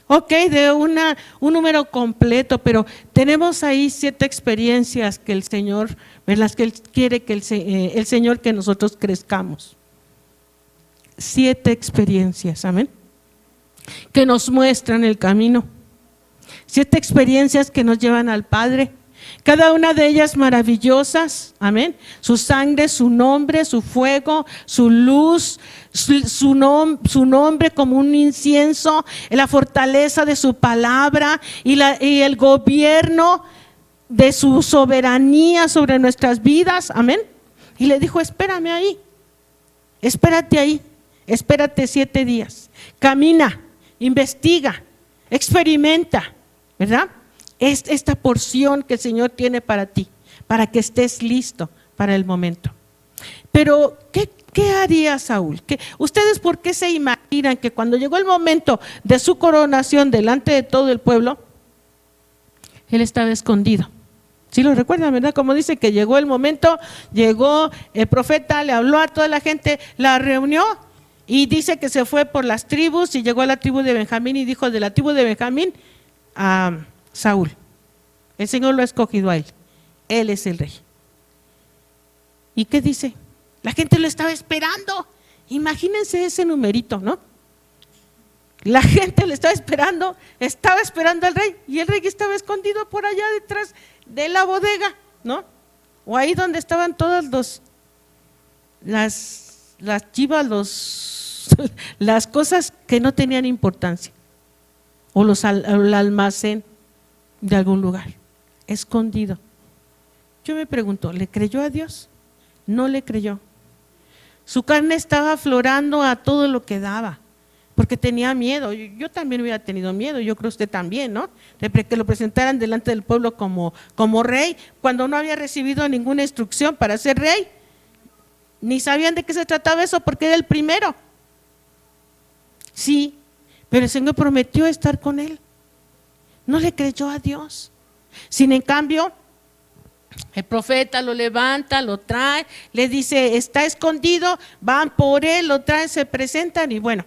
Ok, de un número completo, pero tenemos ahí 7 experiencias que el Señor, en las que Él quiere que el Señor que nosotros crezcamos. 7 experiencias, amén, que nos muestran el camino. 7 experiencias que nos llevan al Padre, cada una de ellas maravillosas, amén. Su sangre, su nombre, su fuego, su luz, su nombre como un incienso, la fortaleza de su palabra y el gobierno de su soberanía sobre nuestras vidas, amén. Y le dijo, espérame ahí, espérate ahí. Espérate 7 días, camina, investiga, experimenta, ¿verdad? Es esta porción que el Señor tiene para ti, para que estés listo para el momento. Pero, ¿qué haría Saúl? ¿Ustedes por qué se imaginan que cuando llegó el momento de su coronación delante de todo el pueblo, él estaba escondido? ¿Sí lo recuerdan, verdad? Como dice que llegó el momento, llegó el profeta, le habló a toda la gente, la reunió. Y dice que se fue por las tribus y llegó a la tribu de Benjamín y dijo de la tribu de Benjamín a Saúl. El Señor lo ha escogido a él. Él es el rey. ¿Y qué dice? La gente lo estaba esperando. Imagínense ese numerito, ¿no? La gente lo estaba esperando al rey y el rey estaba escondido por allá detrás de la bodega, ¿no? O ahí donde estaban todas las chivas, las cosas que no tenían importancia, o el almacén de algún lugar, escondido. Yo me pregunto, ¿le creyó a Dios? No le creyó. Su carne estaba aflorando a todo lo que daba, porque tenía miedo. Yo también hubiera tenido miedo, yo creo usted también, ¿no? De que lo presentaran delante del pueblo como rey, cuando no había recibido ninguna instrucción para ser rey. Ni sabían de qué se trataba eso porque era el primero. Sí, pero el Señor prometió estar con él. No le creyó a Dios. Sin en cambio, el profeta lo levanta, lo trae, le dice, está escondido, van por él, lo traen, se presentan y bueno,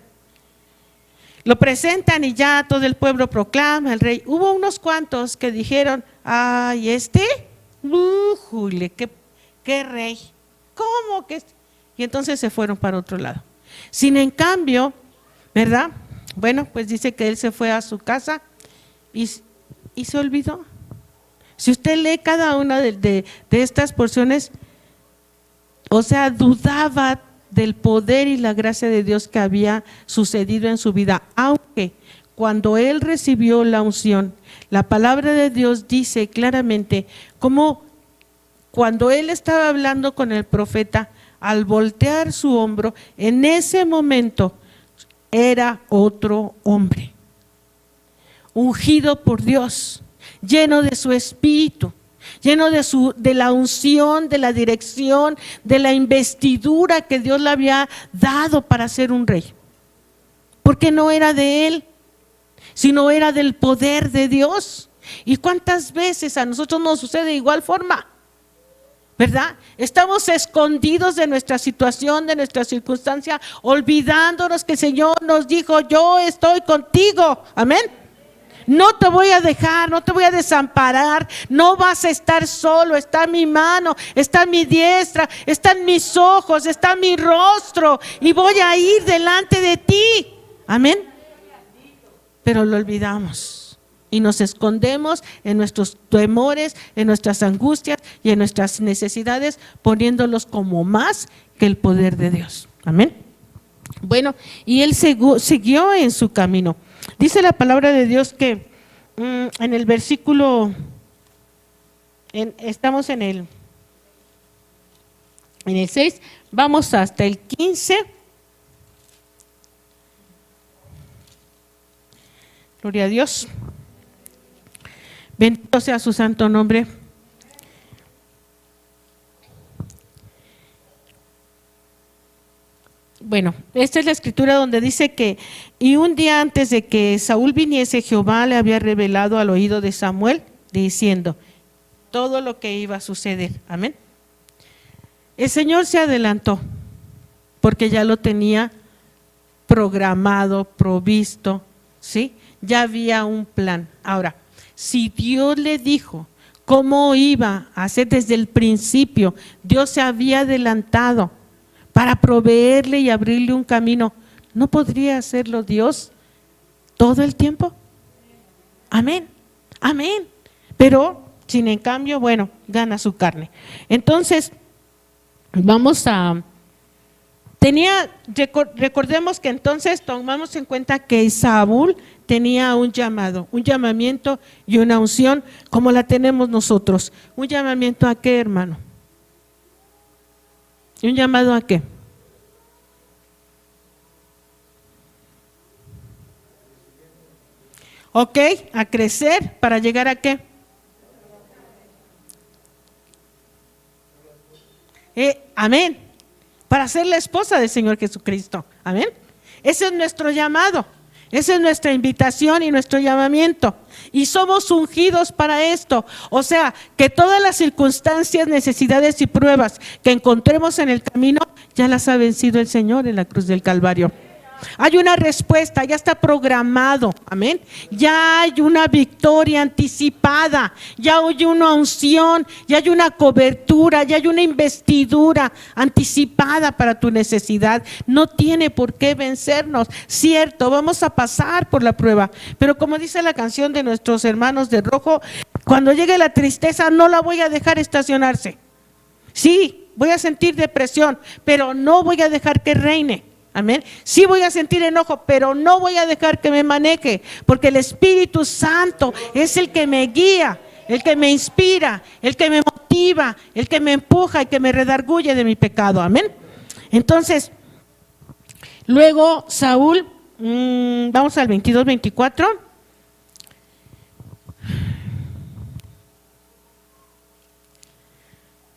lo presentan y ya todo el pueblo proclama al rey. Hubo unos cuantos que dijeron, ay, qué rey. ¿Cómo que? Y entonces se fueron para otro lado. Sin en cambio, ¿verdad? Bueno, pues dice que él se fue a su casa y se olvidó. Si usted lee cada una de estas porciones, o sea, dudaba del poder y la gracia de Dios que había sucedido en su vida, aunque cuando él recibió la unción, la palabra de Dios dice claramente cómo cuando él estaba hablando con el profeta, al voltear su hombro, en ese momento era otro hombre, ungido por Dios, lleno de su espíritu, lleno de la unción, de la dirección, de la investidura que Dios le había dado para ser un rey. Porque no era de él, sino era del poder de Dios. ¿Y cuántas veces a nosotros nos sucede de igual forma? ¿Verdad? Estamos escondidos de nuestra situación, de nuestra circunstancia, olvidándonos que el Señor nos dijo, yo estoy contigo, amén. No te voy a dejar, no te voy a desamparar, no vas a estar solo, está mi mano, está mi diestra, están mis ojos, está mi rostro y voy a ir delante de ti, amén. pero lo olvidamos y nos escondemos en nuestros temores, en nuestras angustias y en nuestras necesidades, poniéndolos como más que el poder de Dios. Amén. Bueno, y él siguió en su camino. Dice la palabra de Dios que en el versículo, estamos en el 6, vamos hasta el 15. Gloria a Dios. Bendito sea su santo nombre. Bueno, esta es la escritura donde dice que, y un día antes de que Saúl viniese, Jehová le había revelado al oído de Samuel, diciendo todo lo que iba a suceder. Amén. El Señor se adelantó, porque ya lo tenía programado, provisto, ¿sí? Ya había un plan. Ahora, si Dios le dijo cómo iba a hacer desde el principio, Dios se había adelantado para proveerle y abrirle un camino, ¿no podría hacerlo Dios todo el tiempo? Amén, amén. Pero, sin en cambio, bueno, gana su carne. Entonces, recordemos que entonces tomamos en cuenta que Saúl tenía un llamado, un llamamiento y una unción como la tenemos nosotros. ¿Un llamamiento a qué, hermano? ¿Y un llamado a qué? Ok, a crecer, ¿para llegar a qué? Amén. Para ser la esposa del Señor Jesucristo. Amén. Ese es nuestro llamado. Esa es nuestra invitación y nuestro llamamiento. Y somos ungidos para esto. O sea, que todas las circunstancias, necesidades y pruebas que encontremos en el camino, ya las ha vencido el Señor en la cruz del Calvario. Hay una respuesta, ya está programado, amén. Ya hay una victoria anticipada, ya hay una unción, ya hay una cobertura, ya hay una investidura anticipada para tu necesidad. No tiene por qué vencernos, cierto, vamos a pasar por la prueba, pero como dice la canción de nuestros hermanos de rojo, cuando llegue la tristeza no la voy a dejar estacionarse. Sí, voy a sentir depresión, pero no voy a dejar que reine. Amén. Sí voy a sentir enojo, pero no voy a dejar que me maneje, porque el Espíritu Santo es el que me guía, el que me inspira, el que me motiva, el que me empuja y que me redarguye de mi pecado. Amén. Entonces, luego Saúl, vamos al 22-24.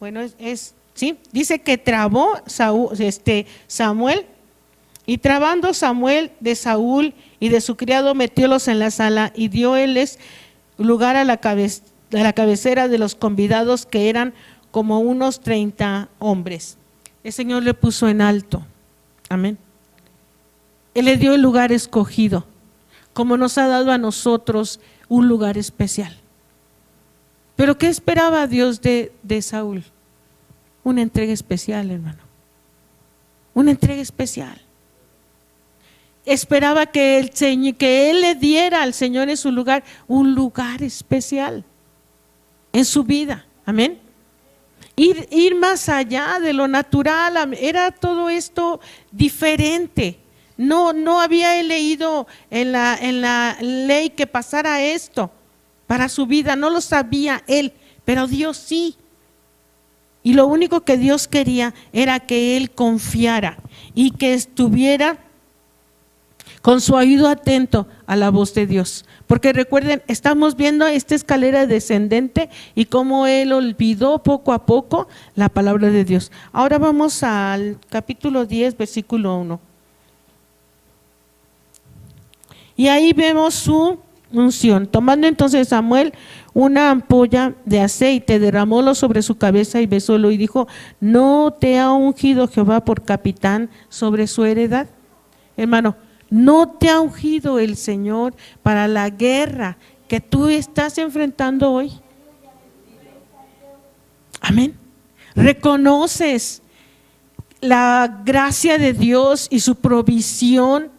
Bueno, sí, dice que trabó Samuel. Y trabando Samuel de Saúl y de su criado, metiólos en la sala y dio éles lugar a la cabecera de los convidados, que eran como unos 30 hombres. El Señor le puso en alto. Amén. Él le dio el lugar escogido, como nos ha dado a nosotros un lugar especial. Pero ¿qué esperaba Dios de Saúl? Una entrega especial, hermano. Una entrega especial. Esperaba que él le diera al Señor en su lugar un lugar especial en su vida. Amén. Ir más allá de lo natural, era todo esto diferente. No había él leído en la ley que pasara esto para su vida, no lo sabía él, pero Dios sí. Y lo único que Dios quería era que él confiara y que estuviera con su oído atento a la voz de Dios. Porque recuerden, estamos viendo esta escalera descendente y cómo él olvidó poco a poco la palabra de Dios. Ahora vamos al capítulo 10, versículo 1. Y ahí vemos su unción. Tomando entonces Samuel una ampolla de aceite, derramólo sobre su cabeza y besólo y dijo: ¿no te ha ungido Jehová por capitán sobre su heredad? Hermano, ¿no te ha ungido el Señor para la guerra que tú estás enfrentando hoy? Amén. ¿Reconoces la gracia de Dios y su provisión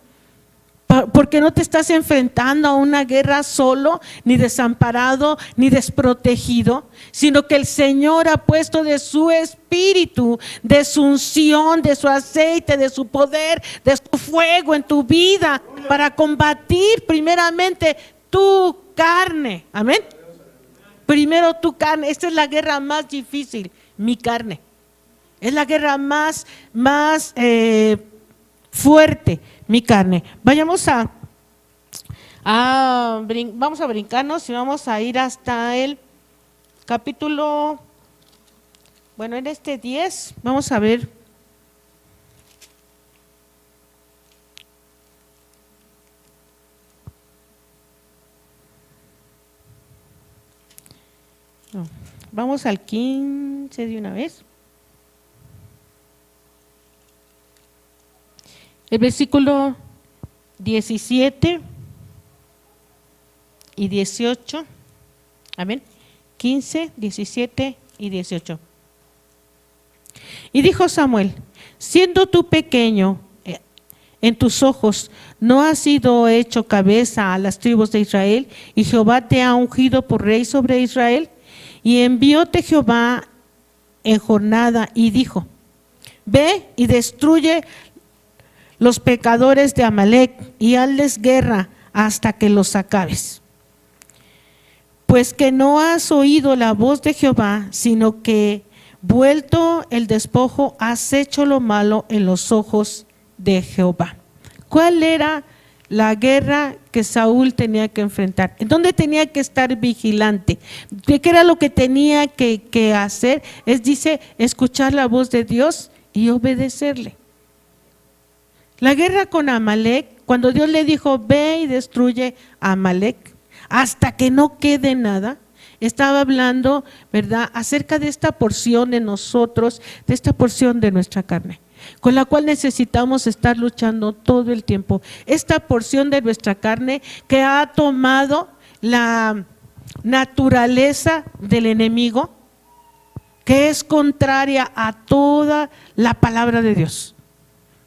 Porque no te estás enfrentando a una guerra solo, ni desamparado, ni desprotegido, sino que el Señor ha puesto de su espíritu, de su unción, de su aceite, de su poder, de su fuego en tu vida para combatir primeramente tu carne. Amén. Primero tu carne. Esta es la guerra más difícil, mi carne. Es la guerra más fuerte, mi carne. Vamos a brincarnos y vamos a ir hasta el capítulo, bueno, en este 10, vamos a ver. No, vamos al 15 de una vez. El versículo 17 y 18, amén, 15, 17 y 18. Y dijo Samuel: siendo tú pequeño en tus ojos, no has sido hecho cabeza a las tribus de Israel, y Jehová te ha ungido por rey sobre Israel. Y envióte Jehová en jornada y dijo: ve y destruye los pecadores de Amalec y hazles guerra hasta que los acabes. Pues que no has oído la voz de Jehová, sino que vuelto el despojo has hecho lo malo en los ojos de Jehová. ¿Cuál era la guerra que Saúl tenía que enfrentar? ¿En dónde tenía que estar vigilante? ¿Qué era lo que tenía que hacer? Dice, escuchar la voz de Dios y obedecerle. La guerra con Amalec, cuando Dios le dijo, ve y destruye a Amalec, hasta que no quede nada, estaba hablando, ¿verdad?, acerca de esta porción de nosotros, de esta porción de nuestra carne, con la cual necesitamos estar luchando todo el tiempo. Esta porción de nuestra carne que ha tomado la naturaleza del enemigo, que es contraria a toda la palabra de Dios.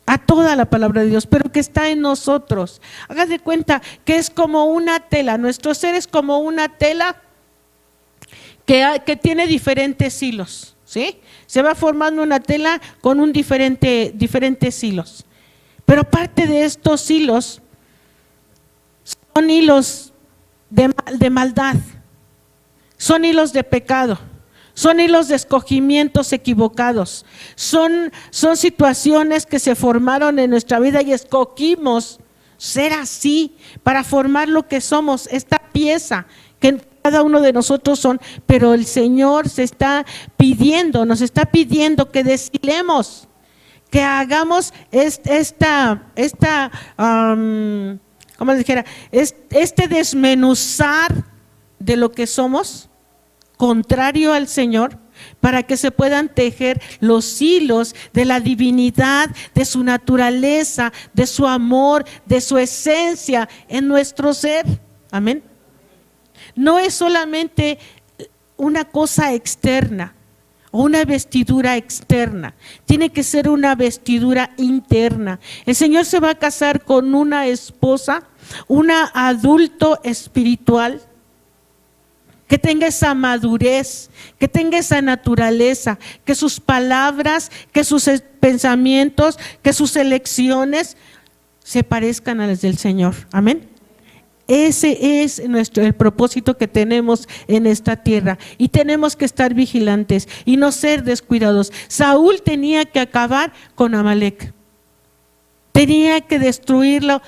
A toda la palabra de Dios, pero que está en nosotros. Haga de cuenta que es como una tela, nuestro ser es como una tela que tiene diferentes hilos, ¿sí? Se va formando una tela con diferentes hilos. Pero parte de estos hilos son hilos de maldad, son hilos de pecado. Son hilos de escogimientos equivocados, son situaciones que se formaron en nuestra vida y escogimos ser así para formar lo que somos, esta pieza que cada uno de nosotros son, pero el Señor nos está pidiendo que deshilemos, que hagamos ¿cómo les dijera? Este desmenuzar de lo que somos, contrario al Señor, para que se puedan tejer los hilos de la divinidad, de su naturaleza, de su amor, de su esencia en nuestro ser. Amén. No es solamente una cosa externa o una vestidura externa, tiene que ser una vestidura interna. El Señor se va a casar con una esposa, una adulto espiritual, que tenga esa madurez, que tenga esa naturaleza, que sus palabras, que sus pensamientos, que sus elecciones se parezcan a las del Señor. Amén. Ese es el propósito que tenemos en esta tierra y tenemos que estar vigilantes y no ser descuidados. Saúl tenía que acabar con Amalec, tenía que destruirlo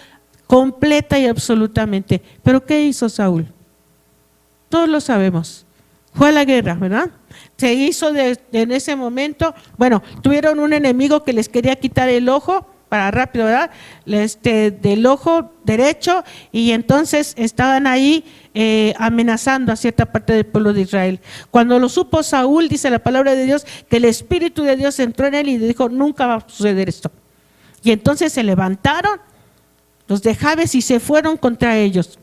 completa y absolutamente. ¿Pero qué hizo Saúl? Todos lo sabemos, fue a la guerra, ¿verdad? Se hizo en ese momento, bueno, tuvieron un enemigo que les quería quitar el ojo, para rápido, ¿verdad? Del ojo derecho, y entonces estaban ahí amenazando a cierta parte del pueblo de Israel. Cuando lo supo Saúl, dice la palabra de Dios, que el Espíritu de Dios entró en él y dijo, nunca va a suceder esto. Y entonces se levantaron los de Jabes y se fueron contra ellos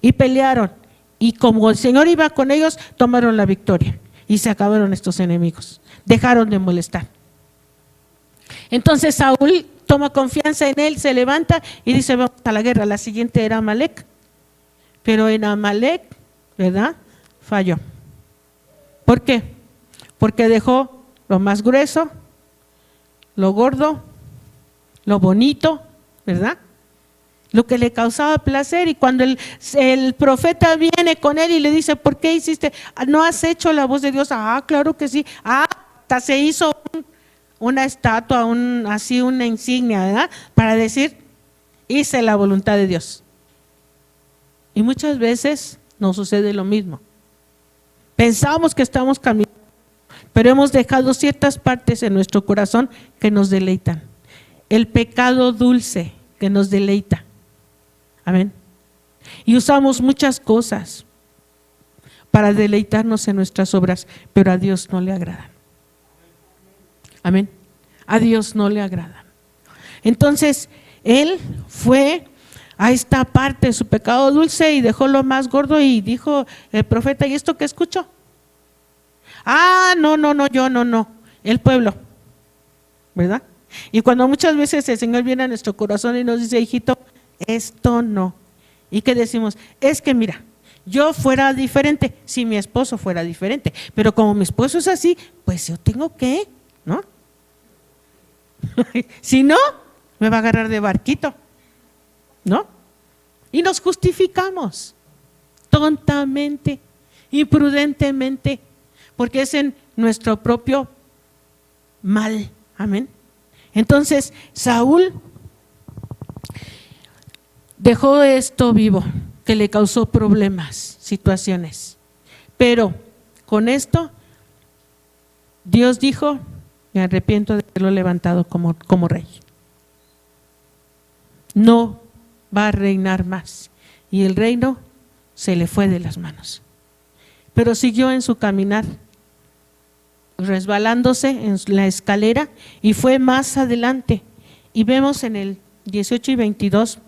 y pelearon. Y como el Señor iba con ellos, tomaron la victoria y se acabaron estos enemigos, dejaron de molestar. Entonces Saúl toma confianza en él, se levanta y dice, vamos a la guerra. La siguiente era Amalec. Pero en Amalec, ¿verdad?, falló. ¿Por qué? Porque dejó lo más grueso, lo gordo, lo bonito, ¿verdad?, lo que le causaba placer. Y cuando el profeta viene con él y le dice, ¿por qué hiciste? ¿No has hecho la voz de Dios? Ah, claro que sí. Ah, hasta se hizo una estatua, así una insignia, ¿verdad?, para decir, hice la voluntad de Dios. Y muchas veces nos sucede lo mismo. Pensamos que estamos caminando, pero hemos dejado ciertas partes en nuestro corazón que nos deleitan. El pecado dulce que nos deleita. Amén. Y usamos muchas cosas para deleitarnos en nuestras obras, pero a Dios no le agradan. Amén. A Dios no le agradan. Entonces, él fue a esta parte de su pecado dulce y dejó lo más gordo, y dijo el profeta, ¿y esto qué escucho? Ah, no, yo no, el pueblo, ¿verdad? Y cuando muchas veces el Señor viene a nuestro corazón y nos dice, hijito, esto no. ¿Y qué decimos? Es que mira, yo fuera diferente, si mi esposo fuera diferente, pero como mi esposo es así, pues yo tengo que, ¿no? Si no, me va a agarrar de barquito, ¿no? Y nos justificamos tontamente, imprudentemente, porque es en nuestro propio mal. Amén. Entonces, Saúl dejó esto vivo, que le causó problemas, situaciones. Pero con esto, Dios dijo, me arrepiento de haberlo levantado como rey. No va a reinar más. Y el reino se le fue de las manos. Pero siguió en su caminar, resbalándose en la escalera, y fue más adelante. Y vemos en el 18 y 22.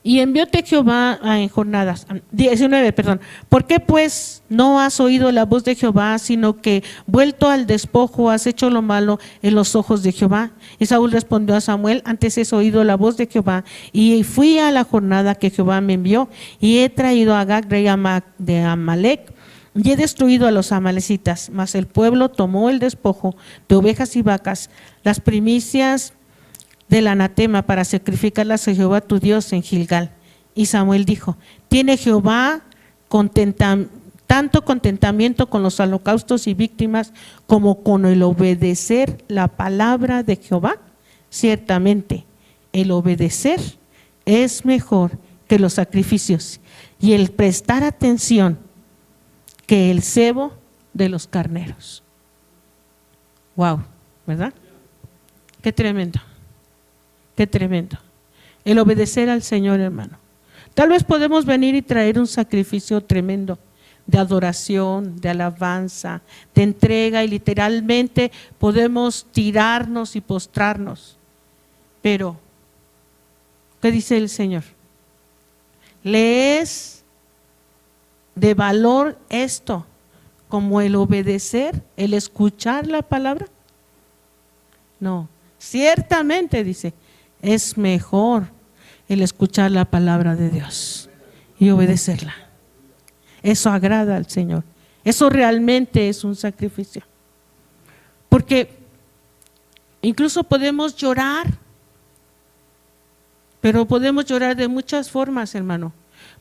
Y envióte Jehová en jornadas, 19, perdón. ¿Por qué pues no has oído la voz de Jehová, sino que vuelto al despojo has hecho lo malo en los ojos de Jehová? Y Saúl respondió a Samuel, antes he oído la voz de Jehová, y fui a la jornada que Jehová me envió, y he traído a Agag, rey de Amalec, y he destruido a los amalecitas. Mas el pueblo tomó el despojo de ovejas y vacas, las primicias del anatema, para sacrificarlas a Jehová tu Dios en Gilgal. Y Samuel dijo, ¿tiene Jehová tanto contentamiento con los holocaustos y víctimas como con el obedecer la palabra de Jehová? Ciertamente, el obedecer es mejor que los sacrificios, y el prestar atención que el cebo de los carneros. Wow, ¿verdad? Qué tremendo. Qué tremendo. El obedecer al Señor, hermano. Tal vez podemos venir y traer un sacrificio tremendo de adoración, de alabanza, de entrega, y literalmente podemos tirarnos y postrarnos. Pero, ¿qué dice el Señor? ¿Le es de valor esto como el obedecer, el escuchar la palabra? No, ciertamente dice, es mejor el escuchar la palabra de Dios y obedecerla. Eso agrada al Señor. Eso realmente es un sacrificio. Porque incluso podemos llorar, pero podemos llorar de muchas formas, hermano.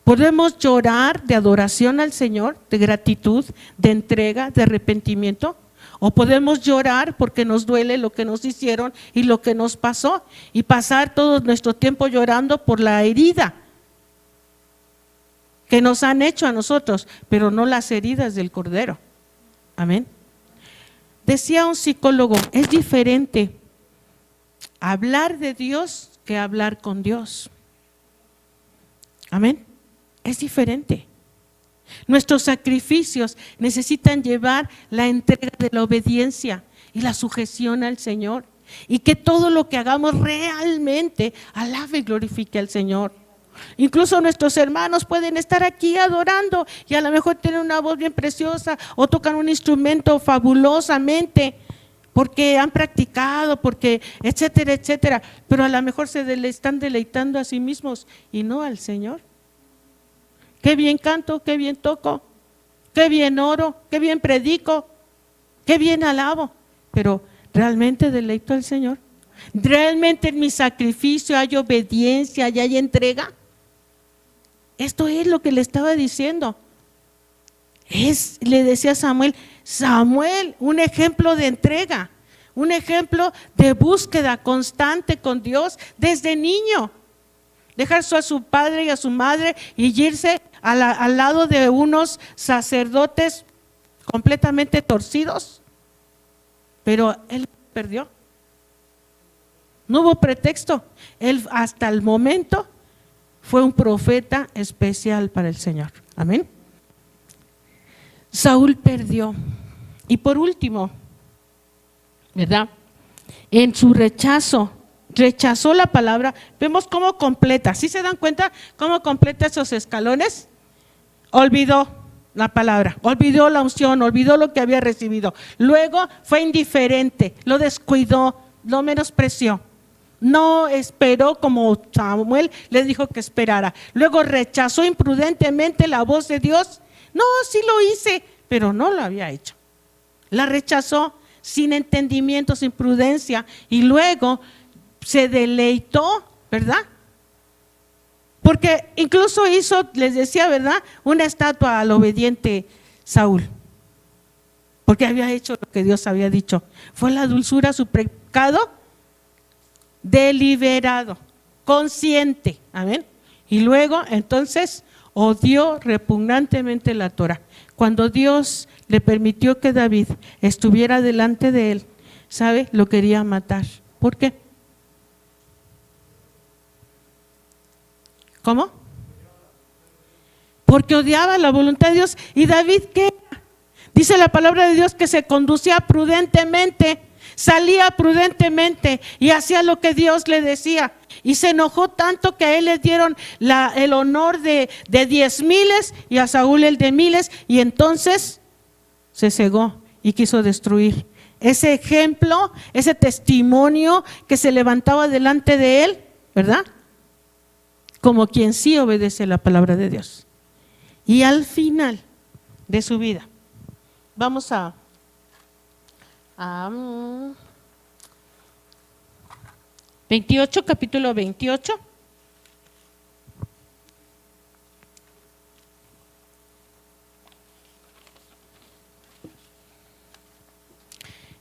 Podemos llorar de adoración al Señor, de gratitud, de entrega, de arrepentimiento. O podemos llorar porque nos duele lo que nos hicieron y lo que nos pasó, y pasar todo nuestro tiempo llorando por la herida que nos han hecho a nosotros, pero no las heridas del Cordero. Amén. Decía un psicólogo, es diferente hablar de Dios que hablar con Dios. Amén. Es diferente. Nuestros sacrificios necesitan llevar la entrega de la obediencia y la sujeción al Señor, y que todo lo que hagamos realmente alabe y glorifique al Señor. Incluso nuestros hermanos pueden estar aquí adorando y a lo mejor tienen una voz bien preciosa o tocan un instrumento fabulosamente porque han practicado, porque etcétera, etcétera, pero a lo mejor están deleitando a sí mismos y no al Señor. Qué bien canto, qué bien toco, qué bien oro, qué bien predico, qué bien alabo, pero ¿realmente deleito al Señor? ¿Realmente en mi sacrificio hay obediencia y hay entrega? Esto es lo que le estaba diciendo. Le decía a Samuel, Samuel, un ejemplo de entrega, un ejemplo de búsqueda constante con Dios desde niño. Dejar a su padre y a su madre y irse al lado de unos sacerdotes completamente torcidos. Pero él perdió. No hubo pretexto. Él hasta el momento fue un profeta especial para el Señor. Amén. Saúl perdió. Y por último, ¿verdad? En su rechazó la palabra. Vemos cómo completa. ¿Sí se dan cuenta cómo completa esos escalones? Olvidó la palabra, olvidó la unción, olvidó lo que había recibido. Luego fue indiferente, lo descuidó, lo menospreció. No esperó como Samuel le dijo que esperara. Luego rechazó imprudentemente la voz de Dios. No, sí lo hice, pero no lo había hecho. La rechazó sin entendimiento, sin prudencia, y luego se deleitó, ¿verdad? Porque incluso hizo, les decía, ¿verdad?, una estatua al obediente Saúl, porque había hecho lo que Dios había dicho. Fue la dulzura su pecado deliberado, consciente, amén. Y luego entonces odió repugnantemente la Torah. Cuando Dios le permitió que David estuviera delante de él, ¿sabe? Lo quería matar. ¿Por qué? ¿Cómo? Porque odiaba la voluntad de Dios. ¿Y David qué? Dice la palabra de Dios que se conducía prudentemente, salía prudentemente y hacía lo que Dios le decía. Y se enojó tanto que a él le dieron el honor de 10,000 y a Saúl el de 1,000, y entonces se cegó y quiso destruir ese ejemplo, ese testimonio que se levantaba delante de él, ¿verdad? Como quien sí obedece la palabra de Dios. Y al final de su vida, vamos a 28, capítulo 28.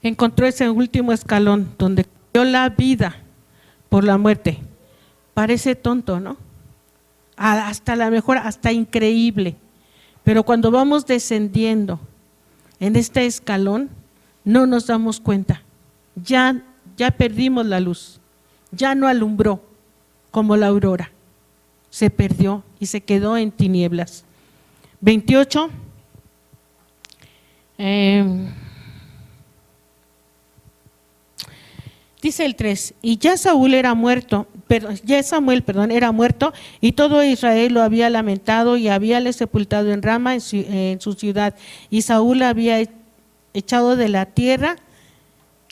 Encontró ese último escalón donde dio la vida por la muerte. Parece tonto, ¿no? Hasta la mejor, hasta increíble. Pero cuando vamos descendiendo en este escalón, no nos damos cuenta. Ya perdimos la luz. Ya no alumbró como la aurora. Se perdió y se quedó en tinieblas. 28. Dice el 3, y ya Samuel era muerto, y todo Israel lo había lamentado y habíale sepultado en Rama, en su ciudad, y Saúl había echado de la tierra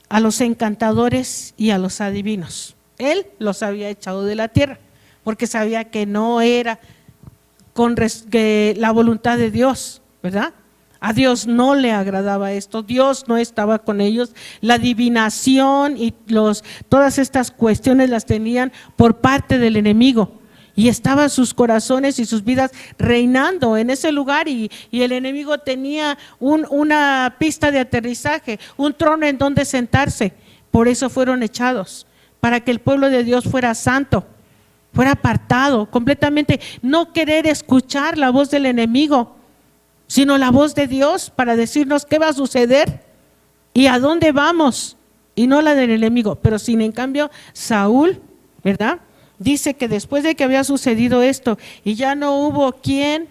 a los encantadores y a los adivinos. Él los había echado de la tierra, porque sabía que no era con la voluntad de Dios, ¿verdad? A Dios no le agradaba esto, Dios no estaba con ellos. La adivinación y todas estas cuestiones las tenían por parte del enemigo, y estaban sus corazones y sus vidas reinando en ese lugar, y el enemigo tenía una pista de aterrizaje, un trono en donde sentarse. Por eso fueron echados, para que el pueblo de Dios fuera santo, fuera apartado completamente, no querer escuchar la voz del enemigo, sino la voz de Dios para decirnos qué va a suceder y a dónde vamos, y no la del enemigo. Pero sin en cambio Saúl, ¿verdad?, dice que después de que había sucedido esto y ya no hubo quien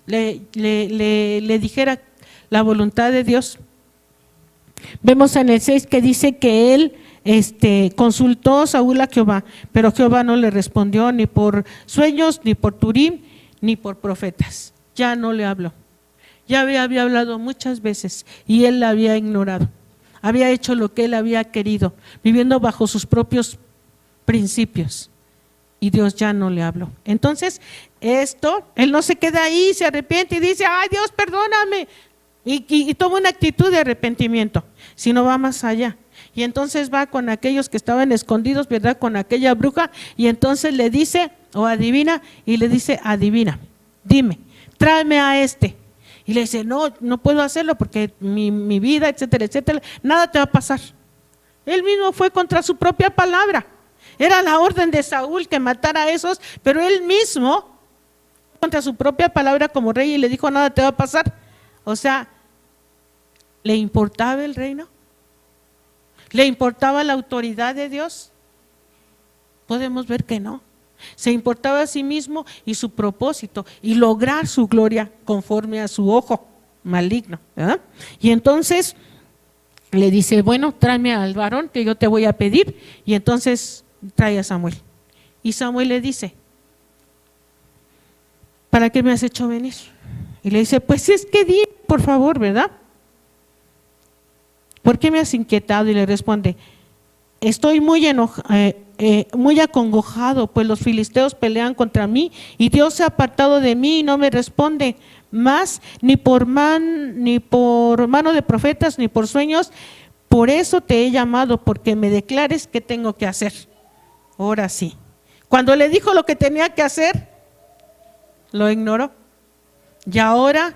le dijera la voluntad de Dios, vemos en el 6 que dice que él consultó Saúl a Jehová, pero Jehová no le respondió ni por sueños, ni por Turim, ni por profetas. Ya no le habló. Ya había hablado muchas veces y él la había ignorado. Había hecho lo que él había querido, viviendo bajo sus propios principios. Y Dios ya no le habló. Entonces, él no se queda ahí, se arrepiente y dice, ay Dios, perdóname. Y toma una actitud de arrepentimiento, sino va más allá. Y entonces va con aquellos que estaban escondidos, ¿verdad? Con aquella bruja, y entonces le dice, o adivina, y le dice, adivina, dime, tráeme a este. Y le dice, no puedo hacerlo porque mi vida, etcétera, etcétera, nada te va a pasar. Él mismo fue contra su propia palabra. Era la orden de Saúl que matara a esos, pero él mismo contra su propia palabra como rey y le dijo, nada te va a pasar. O sea, ¿le importaba el reino? ¿Le importaba la autoridad de Dios? Podemos ver que no. Se importaba a sí mismo y su propósito y lograr su gloria conforme a su ojo maligno, ¿verdad? Y entonces le dice, bueno, tráeme al varón que yo te voy a pedir. Y entonces trae a Samuel. Y Samuel le dice, ¿para qué me has hecho venir? Y le dice, pues es que di, por favor, ¿verdad? ¿Por qué me has inquietado? Y le responde, estoy muy acongojado, pues los filisteos pelean contra mí y Dios se ha apartado de mí y no me responde más, ni por mano de profetas, ni por sueños. Por eso te he llamado, porque me declares qué tengo que hacer. Ahora sí. Cuando le dijo lo que tenía que hacer, lo ignoró. Y ahora,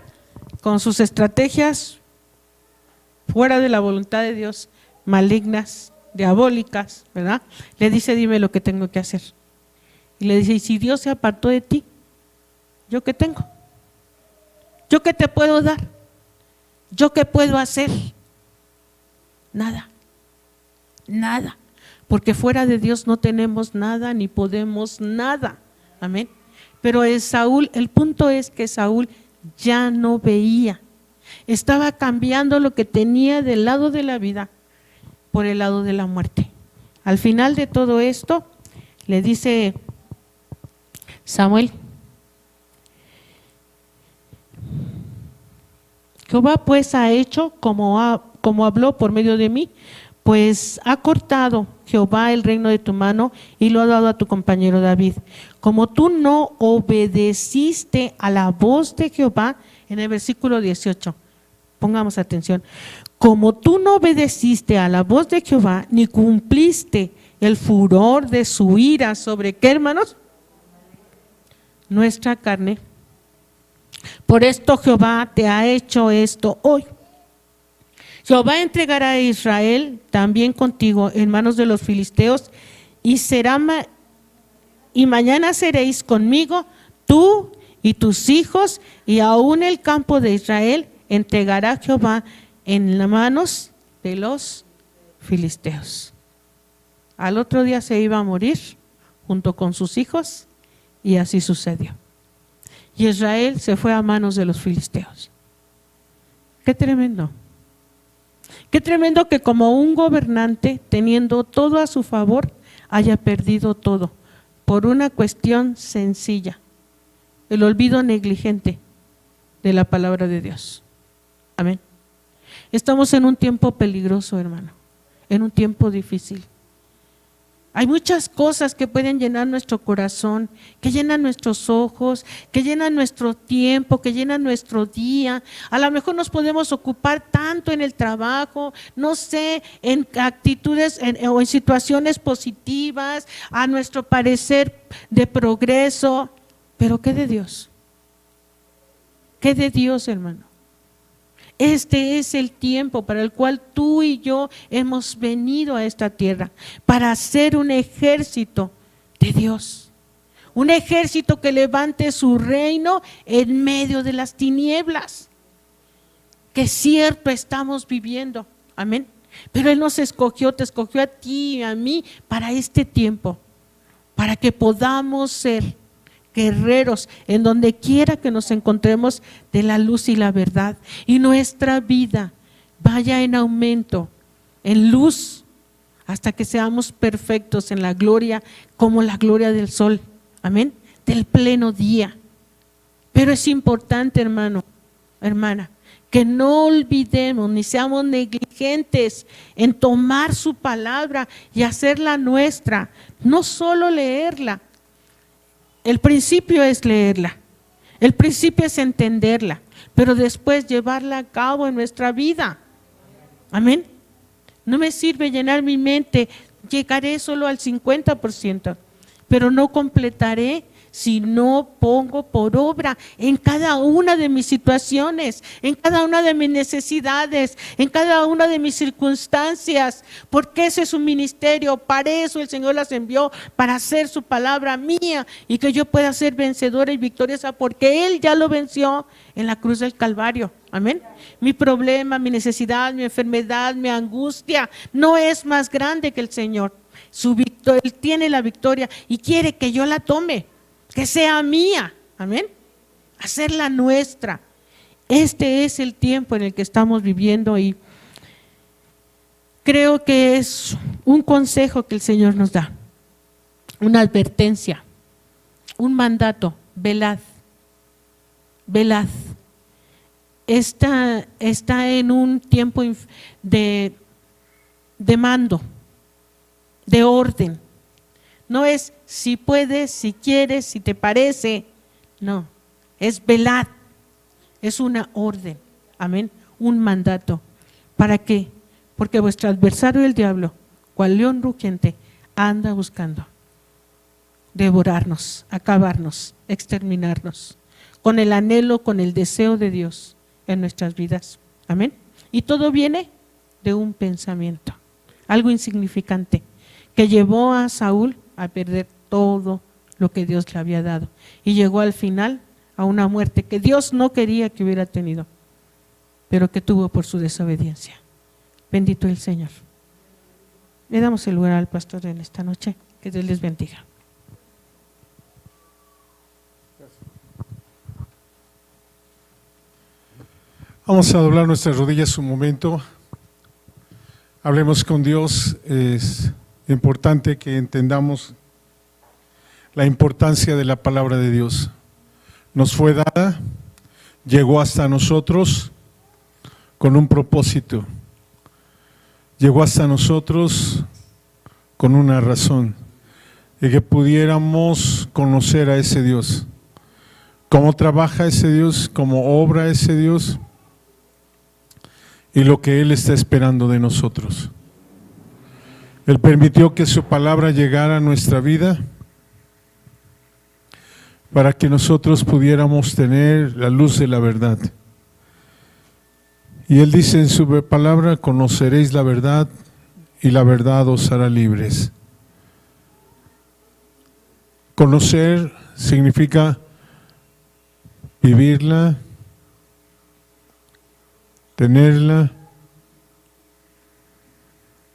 con sus estrategias fuera de la voluntad de Dios, malignas, diabólicas, ¿verdad? Le dice, dime lo que tengo que hacer. Y le dice, y si Dios se apartó de ti, ¿yo qué tengo? ¿Yo qué te puedo dar? ¿Yo qué puedo hacer? Nada, nada, porque fuera de Dios no tenemos nada ni podemos nada, amén. Pero el punto es que Saúl ya no veía, estaba cambiando lo que tenía del lado de la vida por el lado de la muerte. Al final de todo esto, le dice Samuel, Jehová pues ha hecho como habló por medio de mí, pues ha cortado Jehová el reino de tu mano y lo ha dado a tu compañero David. Como tú no obedeciste a la voz de Jehová, en el versículo 18, pongamos atención, como tú no obedeciste a la voz de Jehová, ni cumpliste el furor de su ira sobre, ¿qué, hermanos? Nuestra carne. Por esto Jehová te ha hecho esto hoy. Jehová entregará a Israel también contigo en manos de los filisteos y mañana seréis conmigo, tú y tus hijos, y aún el campo de Israel entregará Jehová en las manos de los filisteos. Al otro día se iba a morir junto con sus hijos y así sucedió. Y Israel se fue a manos de los filisteos. Qué tremendo. Qué tremendo que como un gobernante, teniendo todo a su favor, haya perdido todo por una cuestión sencilla, el olvido negligente de la palabra de Dios. Amén. Estamos en un tiempo peligroso, hermano, en un tiempo difícil. Hay muchas cosas que pueden llenar nuestro corazón, que llenan nuestros ojos, que llenan nuestro tiempo, que llenan nuestro día. A lo mejor nos podemos ocupar tanto en el trabajo, no sé, en actitudes o en situaciones positivas, a nuestro parecer de progreso, pero ¿qué de Dios? ¿Qué de Dios, hermano? Este es el tiempo para el cual tú y yo hemos venido a esta tierra, para hacer un ejército de Dios, un ejército que levante su reino en medio de las tinieblas, que cierto estamos viviendo, amén, pero Él nos escogió, te escogió a ti y a mí para este tiempo, para que podamos ser guerreros en donde quiera que nos encontremos de la luz y la verdad, y nuestra vida vaya en aumento, en luz, hasta que seamos perfectos en la gloria, como la gloria del sol, amén, del pleno día. Pero es importante, hermano, hermana, que no olvidemos ni seamos negligentes en tomar su palabra y hacerla nuestra, no solo leerla. El principio es leerla, el principio es entenderla, pero después llevarla a cabo en nuestra vida. Amén. No me sirve llenar mi mente, llegaré solo al 50%, pero no completaré si no pongo por obra en cada una de mis situaciones, en cada una de mis necesidades, en cada una de mis circunstancias, porque ese es un ministerio. Para eso el Señor las envió, para hacer su palabra mía y que yo pueda ser vencedora y victoriosa, porque Él ya lo venció en la cruz del Calvario. Amén. Mi problema, mi necesidad, mi enfermedad, mi angustia no es más grande que el Señor. Él tiene la victoria y quiere que yo la tome, que sea mía, amén, hacerla nuestra. Este es el tiempo en el que estamos viviendo y creo que es un consejo que el Señor nos da, una advertencia, un mandato: velad, velad. Está en un tiempo de mando, de orden. No es si puedes, si quieres, si te parece. No, es velad. Es una orden, amén, un mandato. ¿Para qué? Porque vuestro adversario el diablo, cual león rugiente, anda buscando devorarnos, acabarnos, exterminarnos, con el anhelo, con el deseo de Dios en nuestras vidas. Amén. Y todo viene de un pensamiento, algo insignificante, que llevó a Saúl a perder todo lo que Dios le había dado y llegó al final a una muerte que Dios no quería que hubiera tenido, pero que tuvo por su desobediencia. Bendito el Señor. Le damos el lugar al pastor en esta noche. Que Dios les bendiga. Vamos a doblar nuestras rodillas un momento. Hablemos con Dios. Es importante que entendamos la importancia de la palabra de Dios. Nos fue dada, llegó hasta nosotros con un propósito. Llegó hasta nosotros con una razón, de que pudiéramos conocer a ese Dios, cómo trabaja ese Dios, cómo obra ese Dios y lo que Él está esperando de nosotros. Él permitió que su palabra llegara a nuestra vida para que nosotros pudiéramos tener la luz de la verdad. Y Él dice en su palabra: conoceréis la verdad y la verdad os hará libres. Conocer significa vivirla, tenerla,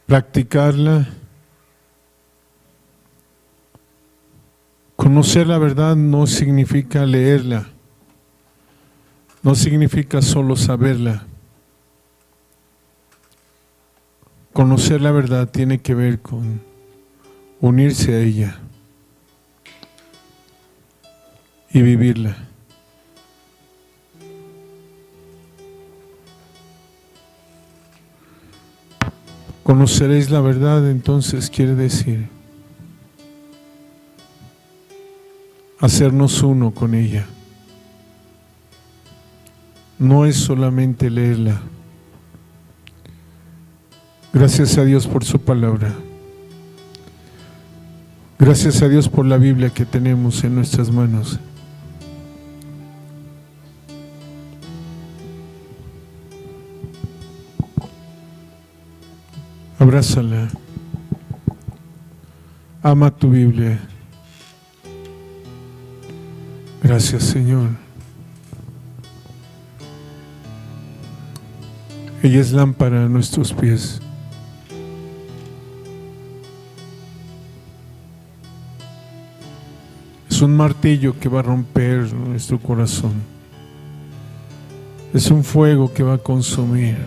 practicarla. Conocer la verdad no significa leerla, no significa solo saberla. Conocer la verdad tiene que ver con unirse a ella y vivirla. Conoceréis la verdad, entonces quiere decir hacernos uno con ella. No es solamente leerla. Gracias a Dios por su palabra. Gracias a Dios por la Biblia que tenemos en nuestras manos. Abrázala. Ama tu Biblia. Gracias, Señor. Ella es lámpara a nuestros pies. Es un martillo que va a romper nuestro corazón. Es un fuego que va a consumir.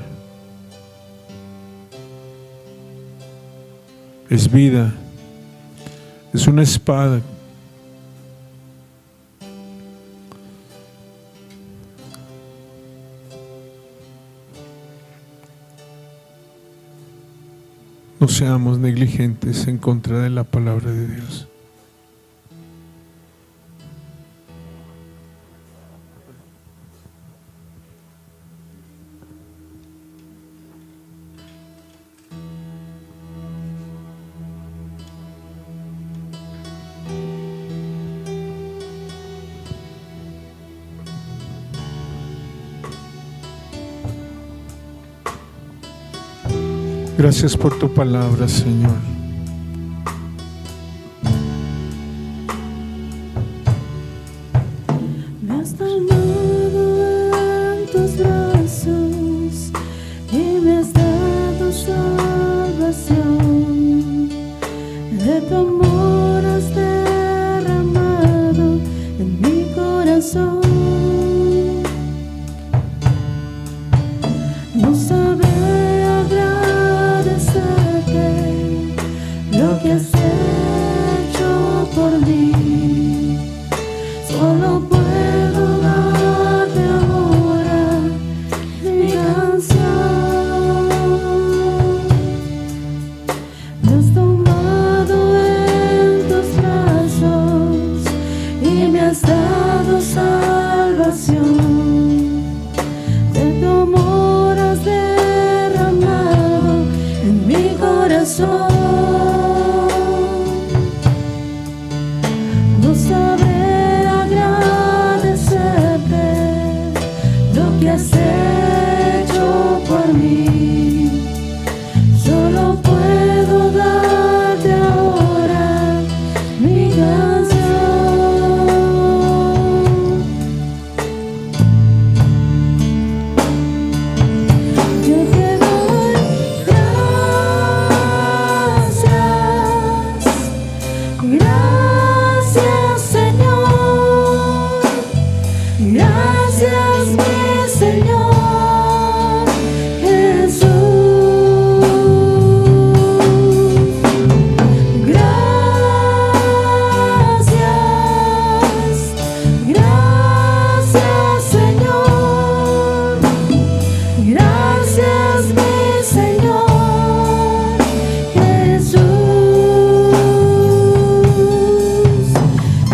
es vida, es una espada. No seamos negligentes en contra de la palabra de Dios. Gracias por tu palabra, Señor. Me has tomado en tus brazos y me has dado salvación. De tu amor has derramado en mi corazón. No sabré lo que has hecho por mí, solo puedo darte ahora mi canción. Me has tomado en tus brazos y me has dado salvación. De tu amor has derramado en mi corazón. No sabré agradecerte lo que has hecho por mí, solo puedo darte ahora mi canción. Yo te doy gracias, Señor. Gracias, mi Señor Jesús. Gracias, gracias, Señor. Gracias, mi Señor Jesús.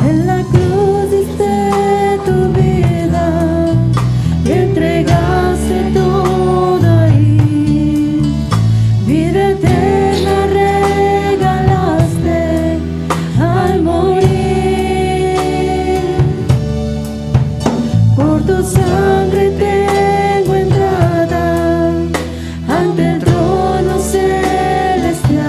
En la cruz diste tu vida y entregaste todo ahí. Vida eterna regalaste al morir. Por tu sangre tengo entrada ante el trono celestial.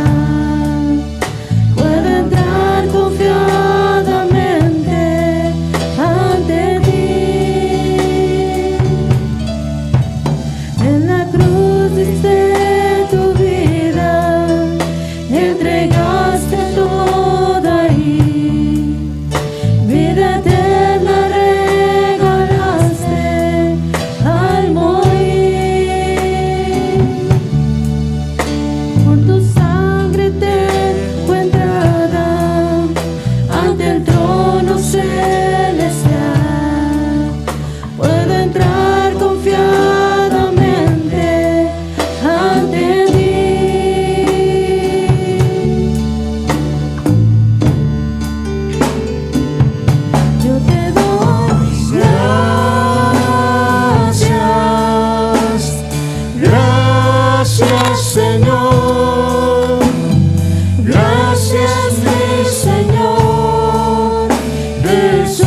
Puedo entrar confiadamente ante ti. En la cruz diste tu vida, entregaste todo ahí. Vida eterna regalaste al morir. Por tu sangre tengo entrada ante el trono celestial. Puedo entrar confiadamente ante ti. Yo te doy gracias, Señor. Gracias, mi Señor Jesús.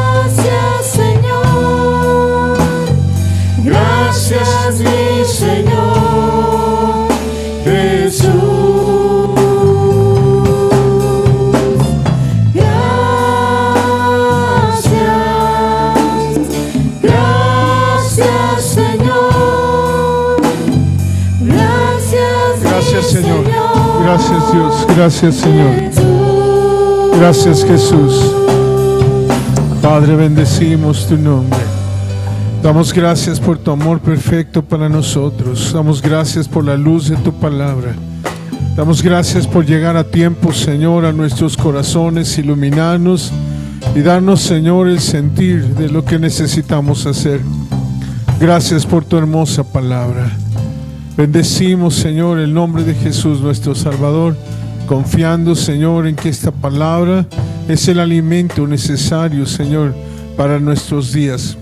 Gracias, Señor. Gracias, mi Señor Jesús. Gracias, Señor. Gracias, Señor. Gracias, Dios. Gracias, Señor. Gracias, Jesús. Padre, bendecimos tu nombre. Damos gracias por tu amor perfecto para nosotros. Damos gracias por la luz de tu palabra. Damos gracias por llegar a tiempo, Señor, a nuestros corazones, iluminarnos y darnos, Señor, el sentir de lo que necesitamos hacer. Gracias por tu hermosa palabra. Bendecimos, Señor, el nombre de Jesús, nuestro Salvador, confiando, Señor, en que esta palabra es el alimento necesario, Señor, para nuestros días,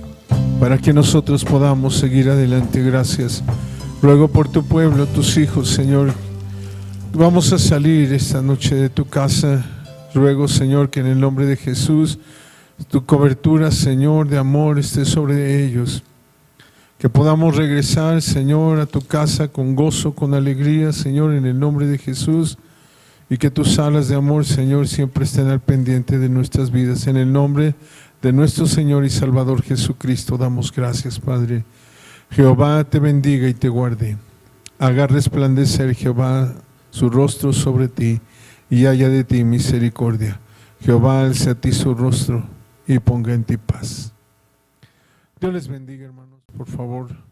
para que nosotros podamos seguir adelante. Gracias. Ruego por tu pueblo, tus hijos, Señor. Vamos a salir esta noche de tu casa. Ruego, Señor, que en el nombre de Jesús, tu cobertura, Señor, de amor esté sobre ellos. Que podamos regresar, Señor, a tu casa con gozo, con alegría, Señor, en el nombre de Jesús. Y que tus alas de amor, Señor, siempre estén al pendiente de nuestras vidas. En el nombre de nuestro Señor y Salvador Jesucristo, damos gracias, Padre. Jehová te bendiga y te guarde. Haga resplandecer Jehová su rostro sobre ti y haya de ti misericordia. Jehová alce a ti su rostro y ponga en ti paz. Dios les bendiga, hermanos. Por favor.